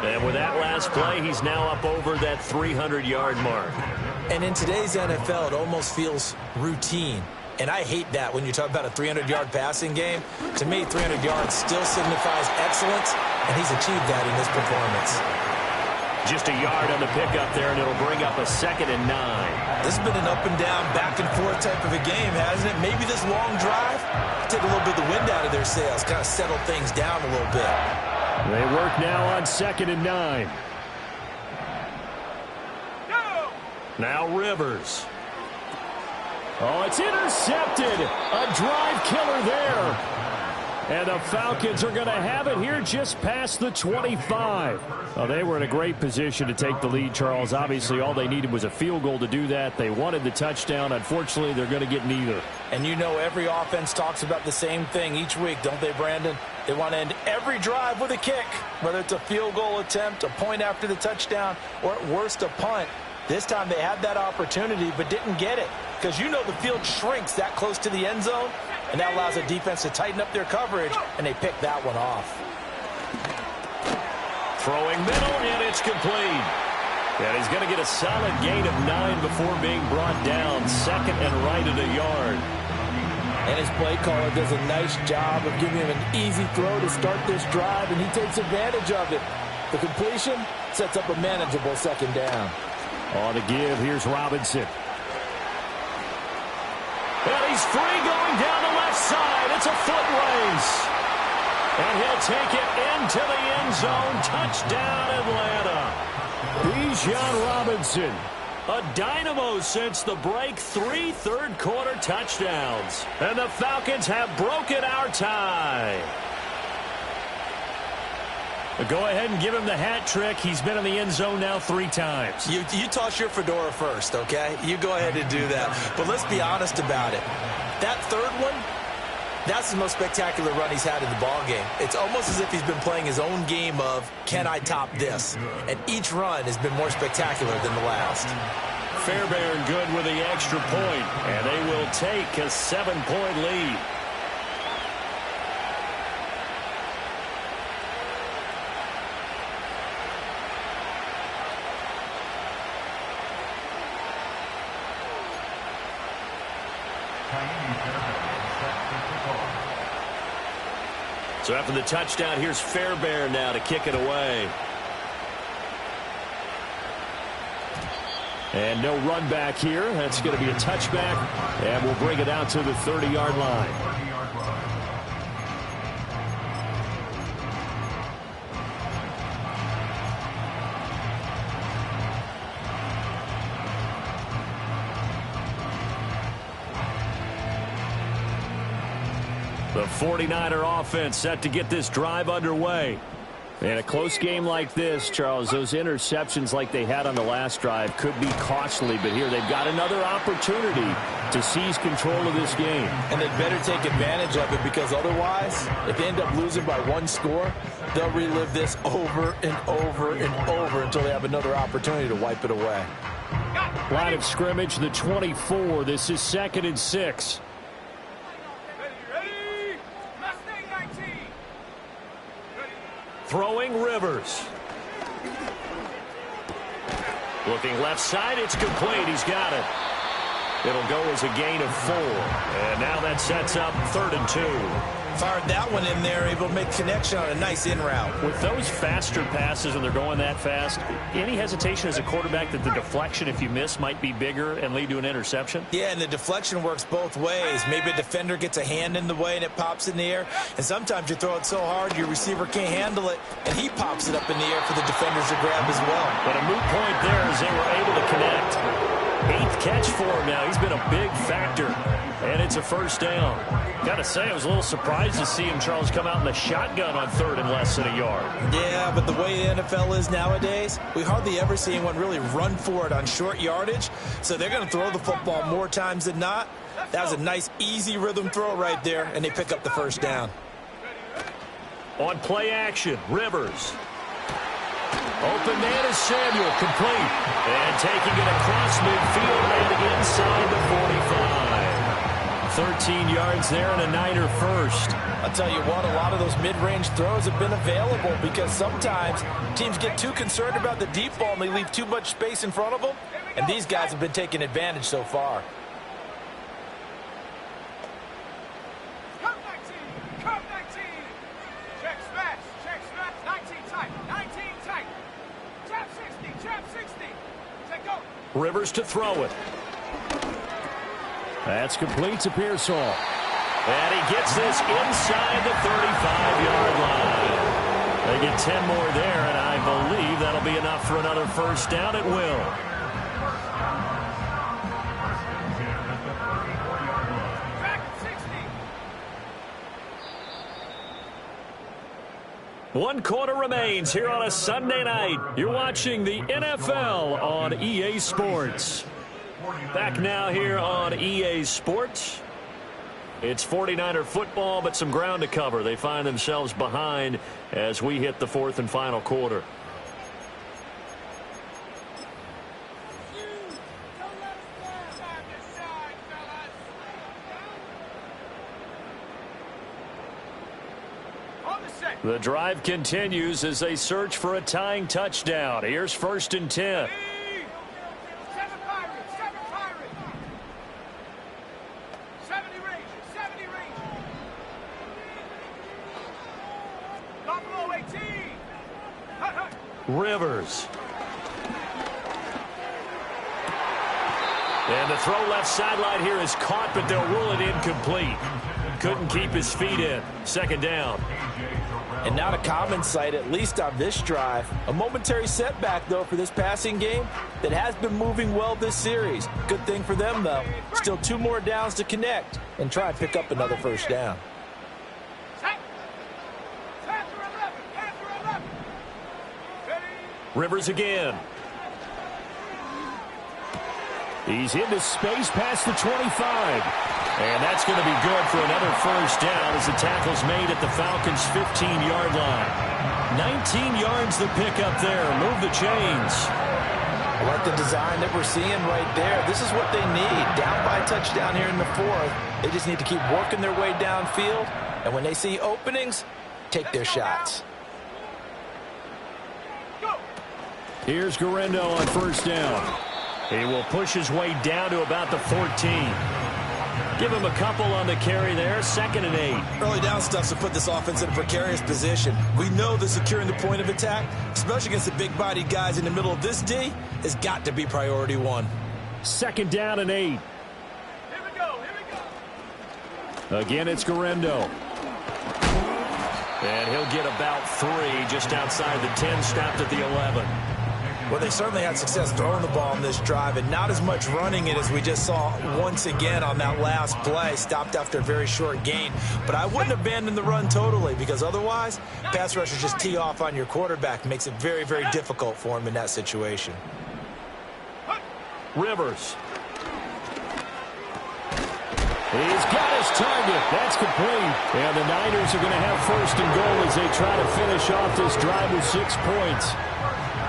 Speaker 1: And with that last play, he's now up over that 300-yard mark.
Speaker 2: And in today's NFL, it almost feels routine. And I hate that when you talk about a 300-yard passing game. To me, 300 yards still signifies excellence, and he's achieved that in this performance.
Speaker 1: Just a yard on the pickup there, and it'll bring up a 2nd and 9.
Speaker 2: This has been an up-and-down, back-and-forth type of a game, hasn't it? Maybe this long drive take a little bit of the wind out of their sails, kind of settle things down a little bit.
Speaker 4: They work now on 2nd and 9.
Speaker 3: Go!
Speaker 1: Now Rivers.
Speaker 4: Oh, it's intercepted. A drive killer there. And the Falcons are going to have it here just past the 25. Well, they were in a great position to take the lead, Charles. Obviously, all they needed was a field goal to do that. They wanted the touchdown. Unfortunately, they're going to get neither.
Speaker 2: And you know every offense talks about the same thing each week, don't they, Brandon? They want to end every drive with a kick, whether it's a field goal attempt, a point after the touchdown, or at worst a punt. This time they had that opportunity but didn't get it because you know the field shrinks that close to the end zone, and that allows the defense to tighten up their coverage, and they pick that one off.
Speaker 1: Throwing middle, and it's complete. And he's going to get a solid gain of 9 before being brought down. 2nd and right at a yard.
Speaker 2: And his play caller does a nice job of giving him an easy throw to start this drive, and he takes advantage of it. The completion sets up a manageable 2nd down.
Speaker 4: On the give, here's Robinson.
Speaker 1: And he's free going down the left side. It's a foot race. And he'll take it into the end zone. Touchdown, Atlanta.
Speaker 4: Bijan Robinson.
Speaker 1: A dynamo since the break. 3 third-quarter touchdowns. And the Falcons have broken our tie.
Speaker 4: Go ahead and give him the hat trick. He's been in the end zone now 3 times.
Speaker 2: You toss your fedora first, okay? You go ahead and do that. But let's be honest about it. That third one, That's the most spectacular run he's had in the ball game. It's almost as if he's been playing his own game of, can I top this? And each run has been more spectacular than the last.
Speaker 4: Fairbairn good with the extra point, and they will take a 7-point lead. So after the touchdown, here's Fairbairn now to kick it away. And no run back here. That's going to be a touchback, and we'll bring it out to the 30-yard line. The 49er offense set to get this drive underway. In a close game like this, Charles, those interceptions like they had on the last drive could be costly, but here they've got another opportunity to seize control of this game.
Speaker 2: And they better take advantage of it, because otherwise, if they end up losing by one score, they'll relive this over and over and over until they have another opportunity to wipe it away.
Speaker 4: Line of scrimmage, the 24. This is 2nd and 6. Throwing Rivers. Looking left side, it's complete. He's got it. It'll go as a gain of 4. And now that sets up 3rd and 2.
Speaker 2: Fired that one in there, able to make connection on a nice in route.
Speaker 5: With those faster passes and they're going that fast, any hesitation as a quarterback that the deflection, if you miss, might be bigger and lead to an interception?
Speaker 2: Yeah, and the deflection works both ways. Maybe a defender gets a hand in the way and it pops in the air. And sometimes you throw it so hard your receiver can't handle it, and he pops it up in the air for the defenders to grab as well.
Speaker 5: But a moot point there as they were able to connect. 8th catch for him now. He's been a big factor. And it's a first down. Got to say, I was a little surprised to see him, Charles, come out in the shotgun on 3rd and less than a yard.
Speaker 2: Yeah, but the way the NFL is nowadays, we hardly ever see anyone really run for it on short yardage. So they're going to throw the football more times than not. That was a nice, easy rhythm throw right there, and they pick up the first down.
Speaker 4: On play action, Rivers. Open man is Samuel, complete. And taking it across midfield and inside the 45. 13 yards there and a Niner first.
Speaker 2: I'll tell you what, a lot of those mid-range throws have been available because sometimes teams get too concerned about the deep ball and they leave too much space in front of them. And these guys have been taking advantage so far.
Speaker 3: Come 19. Check smash. 19 tight. 19 tight. Trap 60. Take go.
Speaker 4: Rivers to throw it. That's complete to Pearsall. And he gets this inside the 35-yard line. They get 10 more there, and I believe that'll be enough for another first down. It will. One quarter remains here on a Sunday night. You're watching the NFL on EA Sports. Back now here on EA Sports. It's 49er football, but some ground to cover. They find themselves behind as we hit the 4th and final quarter. The drive continues as they search for a tying touchdown. Here's 1st and 10. Rivers. And the throw left sideline here is caught, but they'll rule it incomplete. Couldn't keep his feet in. 2nd down.
Speaker 2: And not a common sight, at least on this drive. A momentary setback, though, for this passing game that has been moving well this series. Good thing for them, though. Still 2 more downs to connect and try and pick up another first down.
Speaker 4: Rivers again. He's into space past the 25. And that's going to be good for another first down as the tackle's made at the Falcons' 15-yard line. 19 yards the pickup there. Move the chains.
Speaker 2: I like the design that we're seeing right there. This is what they need. Down by a touchdown here in the fourth. They just need to keep working their way downfield. And when they see openings, take their shots.
Speaker 4: Here's Garendo on first down.
Speaker 5: He will push his way down to about the 14. Give him a couple on the carry there. 2nd and 8.
Speaker 2: Early down stuff to put this offense in a precarious position. We know that securing the point of attack, especially against the big-bodied guys in the middle of this D, has got to be priority one.
Speaker 4: 2nd down and 8.
Speaker 3: Here we go.
Speaker 4: Again, it's Garendo.
Speaker 5: And he'll get about 3 just outside the 10, stopped at the 11.
Speaker 2: Well, they certainly had success throwing the ball on this drive and not as much running it as we just saw once again on that last play. Stopped after a very short gain. But I wouldn't abandon the run totally because otherwise, pass rushers just tee off on your quarterback. Makes it very, very difficult for him in that situation.
Speaker 5: Rivers.
Speaker 4: He's got his target. That's complete. And the Niners are going to have 1st and goal as they try to finish off this drive with 6 points.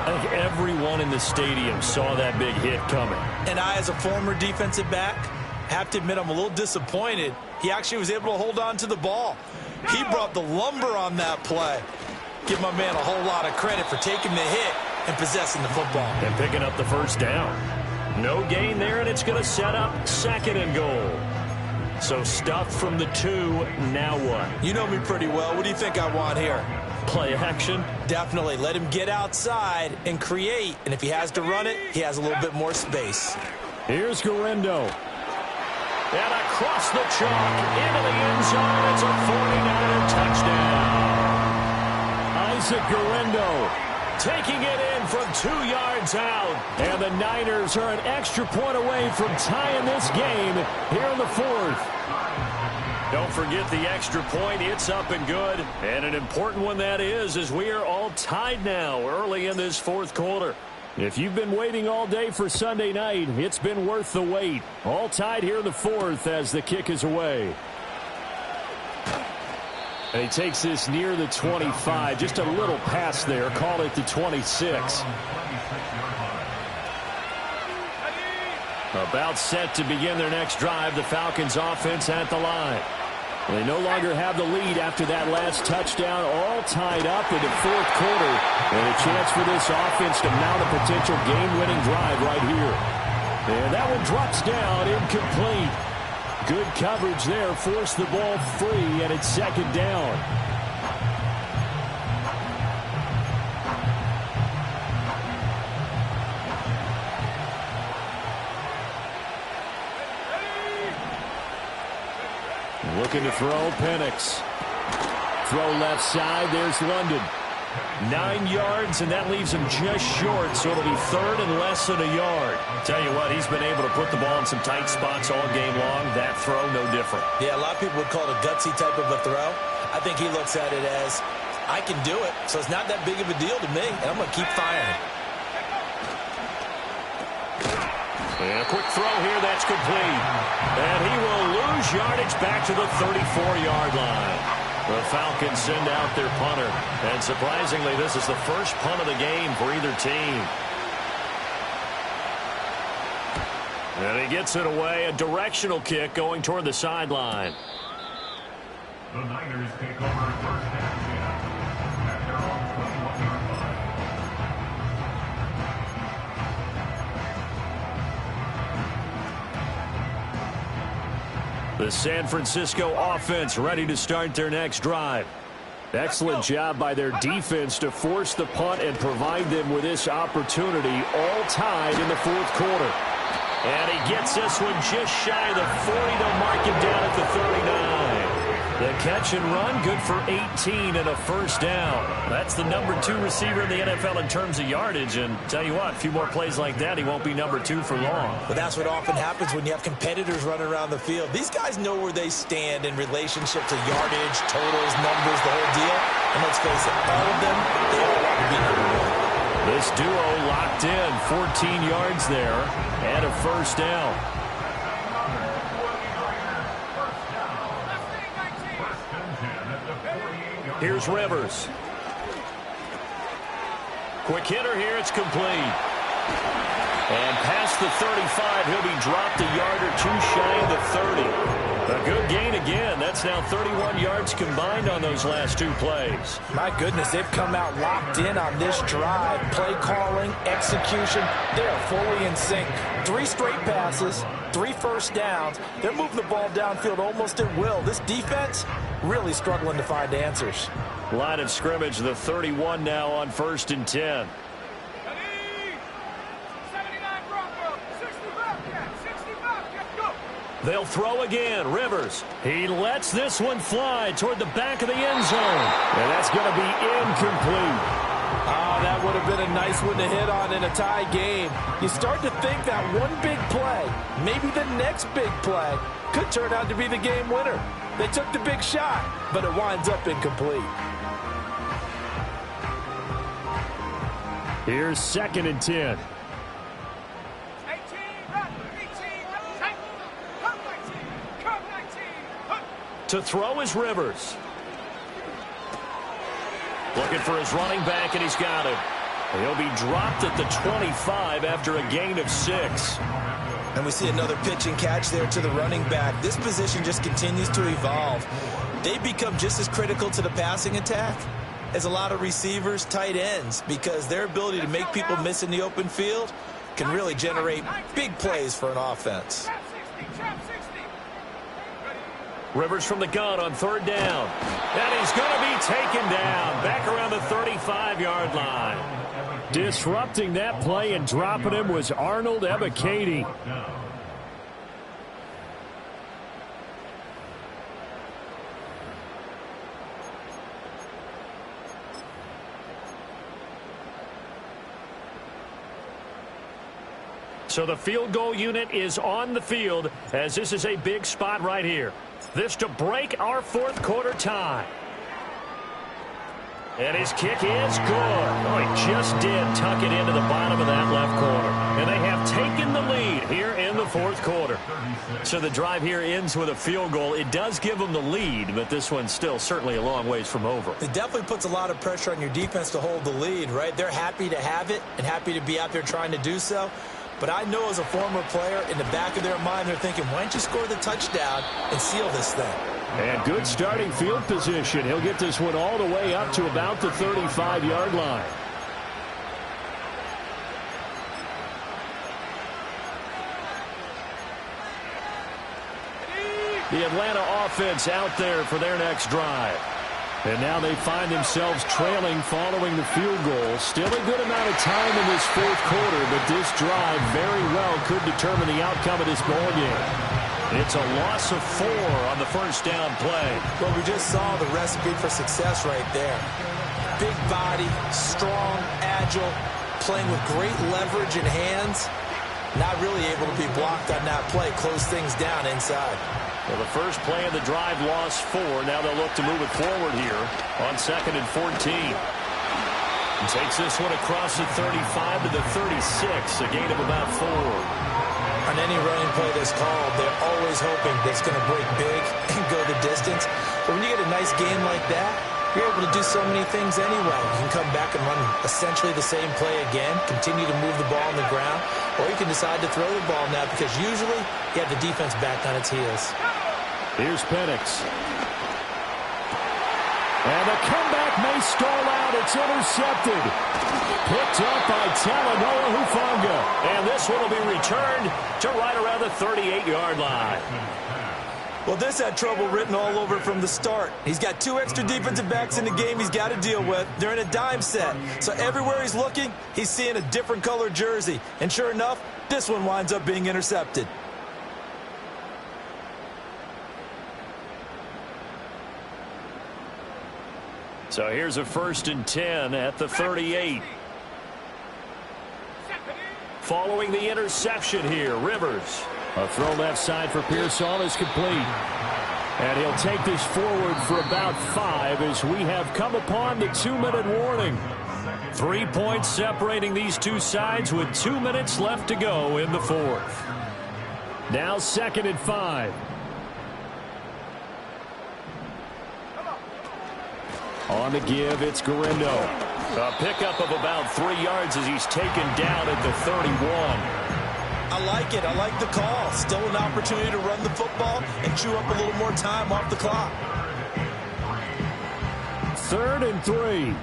Speaker 5: I think everyone in the stadium saw that big hit coming.
Speaker 2: And I, as a former defensive back, have to admit I'm a little disappointed. He actually was able to hold on to the ball. He brought the lumber on that play. Give my man a whole lot of credit for taking the hit and possessing the football.
Speaker 5: And picking up the first down. No gain there, and it's going to set up 2nd and goal. So stuffed from the 2, now what?
Speaker 2: You know me pretty well. What do you think I want here?
Speaker 5: Play action?
Speaker 2: Definitely. Let him get outside and create. And if he has to run it, he has a little bit more space.
Speaker 4: Here's Garendo.
Speaker 5: And across the chalk into the end zone. It's a 49er touchdown.
Speaker 4: Isaac Garendo
Speaker 5: taking it in from 2 yards out.
Speaker 4: And the Niners are an extra point away from tying this game here in the 4th.
Speaker 5: Don't forget the extra point. It's up and good. And an important one that is, as we are all tied now early in this 4th quarter.
Speaker 4: If you've been waiting all day for Sunday night, it's been worth the wait. All tied here in the 4th as the kick is away. And he takes this near the 25. Just a little pass there. Call it the 26. About set to begin their next drive. The Falcons offense at the line. They no longer have the lead after that last touchdown, all tied up in the 4th quarter. And a chance for this offense to mount a potential game-winning drive right here. And that one drops down, incomplete. Good coverage there, forced the ball free, and it's 2nd down. Looking to throw, Penix. Throw left side, there's London.
Speaker 5: 9 yards, and that leaves him just short, so it'll be 3rd and less than a yard. Tell you what, he's been able to put the ball in some tight spots all game long. That throw, no different.
Speaker 2: Yeah, a lot of people would call it a gutsy type of a throw. I think he looks at it as, I can do it, so it's not that big of a deal to me, and I'm going to keep firing.
Speaker 5: And a quick throw here, that's complete. And he will lose yardage back to the 34-yard line. The Falcons send out their punter. And surprisingly, this is the first punt of the game for either team. And he gets it away. A directional kick going toward the sideline.
Speaker 3: The Niners take over 1st and 10 at their own 21-yard line.
Speaker 5: The San Francisco offense ready to start their next drive.
Speaker 4: Excellent job by their defense to force the punt and provide them with this opportunity, all tied in the 4th quarter.
Speaker 5: And he gets this one just shy of the 40. They'll mark him down at the 39. The catch and run, good for 18 and a first down. That's the number 2 receiver in the NFL in terms of yardage. And tell you what, a few more plays like that, he won't be number 2 for long.
Speaker 2: But that's what often happens when you have competitors running around the field. These guys know where they stand in relationship to yardage, totals, numbers, the whole deal. And let's face it, all of them, they all want to be number 1.
Speaker 4: This duo locked in, 14 yards there, and a first down.
Speaker 1: Here's Rivers. Quick hitter here, it's complete. And past the 35, he'll be dropped a yard or two shy of the 30. A good gain again. That's now 31 yards combined on those last two plays.
Speaker 2: My goodness, they've come out locked in on this drive. Play calling, execution, they're fully in sync. 3 straight passes, 3 first downs. They're moving the ball downfield almost at will. This defense really struggling to find answers.
Speaker 1: Line of scrimmage, the 31 now on 1st and 10.
Speaker 4: They'll throw again. Rivers. He lets this one fly toward the back of the end zone. And that's going to be incomplete.
Speaker 2: Oh, that would have been a nice one to hit on in a tie game. You start to think that one big play, maybe the next big play, could turn out to be the game winner. They took the big shot, but it winds up incomplete.
Speaker 4: Here's 2nd and 10.
Speaker 1: To throw is Rivers. Looking for his running back, and he's got him. He'll be dropped at the 25 after a gain of 6.
Speaker 6: And we see another pitch and catch there to the running back. This position just continues to evolve. They become just as critical to the passing attack as a lot of receivers, tight ends, because their ability to make people miss in the open field can really generate big plays for an offense.
Speaker 1: Rivers from the gun on 3rd down. And he's going to be taken down back around the 35-yard line.
Speaker 4: Disrupting that play and dropping him was Arnold Ebiketie.
Speaker 1: So the field goal unit is on the field as this is a big spot right here. This to break our 4th quarter tie. And his kick is good. Oh, he just did tuck it into the bottom of that left corner. And they have taken the lead here in the 4th quarter. So the drive here ends with a field goal. It does give them the lead, but this one's still certainly a long ways from over.
Speaker 6: It definitely puts a lot of pressure on your defense to hold the lead, right? They're happy to have it and happy to be out there trying to do so. But I know as a former player, in the back of their mind, they're thinking, why don't you score the touchdown and seal this thing?
Speaker 4: And good starting field position. He'll get this one all the way up to about the 35-yard line. The Atlanta offense out there for their next drive. And now they find themselves trailing following the field goal. Still a good amount of time in this 4th quarter, but this drive very well could determine the outcome of this ball game. It's a loss of 4 on the 1st down play.
Speaker 6: Well, we just saw the recipe for success right there. Big body, strong, agile, playing with great leverage in hands. Not really able to be blocked on that play. Close things down inside.
Speaker 1: Well, the first play of the drive lost 4. Now they'll look to move it forward here on 2nd and 14. And takes this one across the 35 to the 36, a gain of about 4.
Speaker 6: On any running play that's called, they're always hoping that it's going to break big and go the distance. But when you get a nice game like that, you're able to do so many things anyway. You can come back and run essentially the same play again, continue to move the ball on the ground, or you can decide to throw the ball now because usually you have the defense back on its heels.
Speaker 4: Here's Penix. And the comeback may stall out. It's intercepted. Picked up by Talanoa Hufanga.
Speaker 1: And this one will be returned to right around the 38-yard line.
Speaker 6: Well, this had trouble written all over from the start. He's got 2 extra defensive backs in the game he's got to deal with. They're in a dime set. So everywhere he's looking, he's seeing a different color jersey. And sure enough, this one winds up being intercepted.
Speaker 1: So here's a 1st and 10 at the 38. Following the interception here, Rivers.
Speaker 4: A throw left side for Pearsall is complete. And he'll take this forward for about 5 as we have come upon the 2-minute warning. 3 points separating these two sides with 2 minutes left to go in the fourth. Now 2nd and 5. On the give, it's Garindo.
Speaker 1: A pickup of about 3 yards as he's taken down at the 31.
Speaker 2: I like it. I like the call. Still an opportunity to run the football and chew up a little more time off the clock.
Speaker 4: 3rd and 3.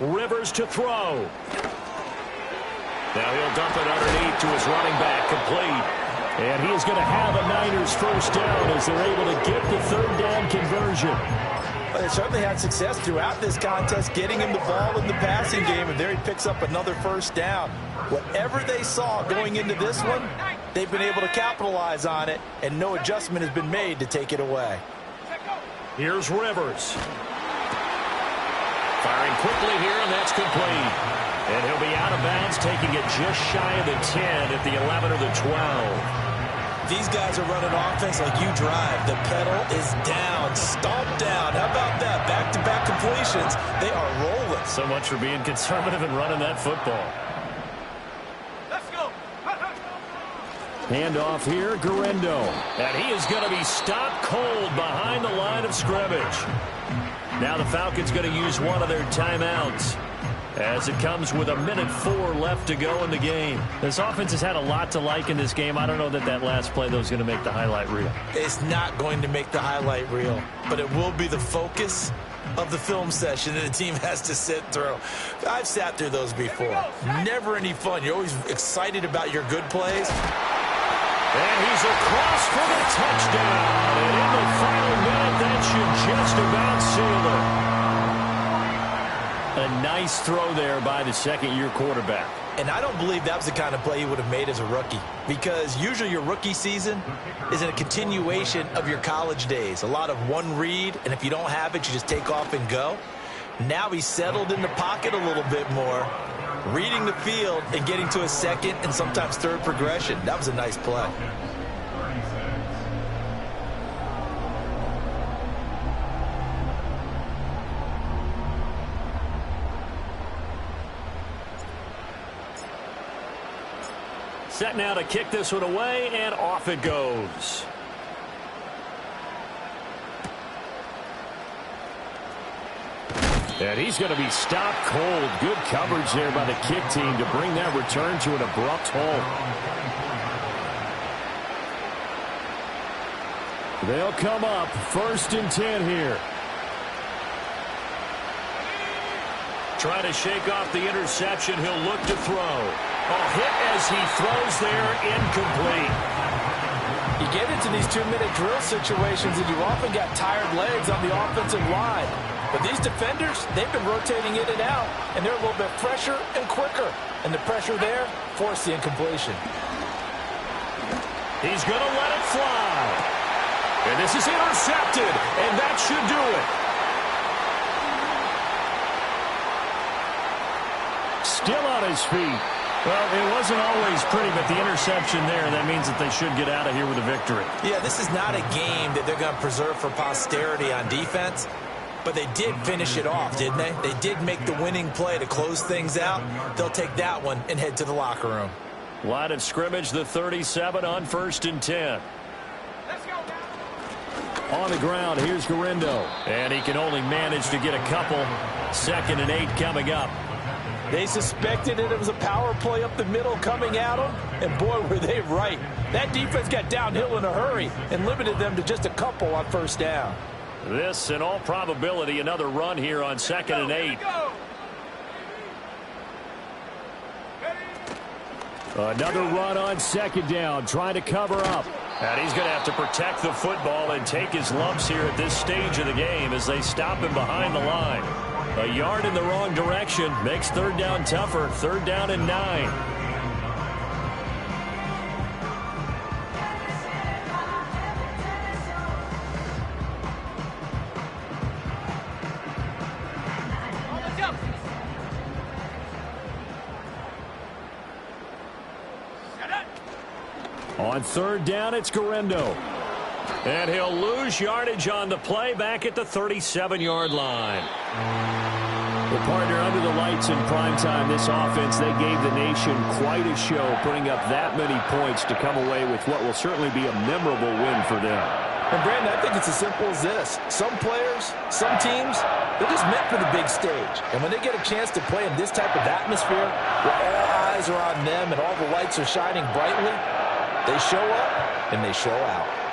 Speaker 1: Rivers to throw. Now he'll dump it underneath to his running back, complete.
Speaker 4: And he is going to have a Niners first down as they're able to get the 3rd down conversion.
Speaker 2: Well, they certainly had success throughout this contest getting him the ball in the passing game, and there he picks up another first down. Whatever they saw going into this one, they've been able to capitalize on it, and no adjustment has been made to take it away.
Speaker 1: Here's Rivers. Firing quickly here, and that's complete. And he'll be out of bounds, taking it just shy of the 10 at the 11 or the 12.
Speaker 2: These guys are running offense like you drive. The pedal is down, stomped down. How about that? Back-to-back completions. They are rolling.
Speaker 1: So much for being conservative and running that football.
Speaker 3: Let's go.
Speaker 4: Handoff here, Garindo.
Speaker 1: And he is going to be stopped cold behind the line of scrimmage. Now the Falcons going to use one of their timeouts as it comes with 1:04 left to go in the game. This offense has had a lot to like in this game. I don't know that that last play, though, is going to make the highlight reel.
Speaker 2: It's not going to make the highlight reel, but it will be the focus of the film session that the team has to sit through. I've sat through those before. Never any fun. You're always excited about your good plays.
Speaker 1: And he's across for the touchdown. And in the final minute, that should just about seal it.
Speaker 4: A nice throw there by the second-year quarterback.
Speaker 2: And I don't believe that was the kind of play he would have made as a rookie, because usually your rookie season is a continuation of your college days. A lot of one read, and if you don't have it, you just take off and go. Now he's settled in the pocket a little bit more, reading the field and getting to a second and sometimes third progression. That was a nice play.
Speaker 1: Set now to kick this one away, and off it goes.
Speaker 4: And he's going to be stopped cold. Good coverage there by the kick team to bring that return to an abrupt halt. They'll come up 1st and 10 here.
Speaker 1: Trying to shake off the interception. He'll look to throw. A hit as he throws there, incomplete.
Speaker 2: You get into these 2-minute drill situations and you often got tired legs on the offensive line. But these defenders, they've been rotating in and out, and they're a little bit fresher and quicker. And the pressure there forced the incompletion.
Speaker 1: He's going to let it fly. And this is intercepted, and that should do it.
Speaker 4: Still on his feet.
Speaker 1: Well, it wasn't always pretty, but the interception there, that means that they should get out of here with a victory.
Speaker 2: Yeah, this is not a game that they're going to preserve for posterity on defense, but they did finish it off, didn't they? They did make the winning play to close things out. They'll take that one and head to the locker room.
Speaker 1: Line of scrimmage, the 37 on 1st and 10.
Speaker 3: Let's go.
Speaker 4: On the ground, here's Garindo.
Speaker 1: And he can only manage to get a couple. 2nd and 8 coming up.
Speaker 2: They suspected it was a power play up the middle coming at them, and boy, were they right. That defense got downhill in a hurry and limited them to just a couple on 1st down.
Speaker 1: This, in all probability, another run here on 2nd and 8.
Speaker 4: Another run on 2nd down, trying to cover up.
Speaker 1: And he's going to have to protect the football and take his lumps here at this stage of the game as they stop him behind the line. A yard in the wrong direction makes 3rd down tougher. 3rd down and 9.
Speaker 4: On third down, it's Guerrero.
Speaker 1: And he'll lose yardage on the play back at the 37-yard line.
Speaker 4: Well, partner, under the lights in primetime, this offense, they gave the nation quite a show, putting up that many points to come away with what will certainly be a memorable win for them.
Speaker 2: And, Brandon, I think it's as simple as this. Some players, some teams, they're just meant for the big stage. And when they get a chance to play in this type of atmosphere, where all eyes are on them and all the lights are shining brightly, they show up and they show out.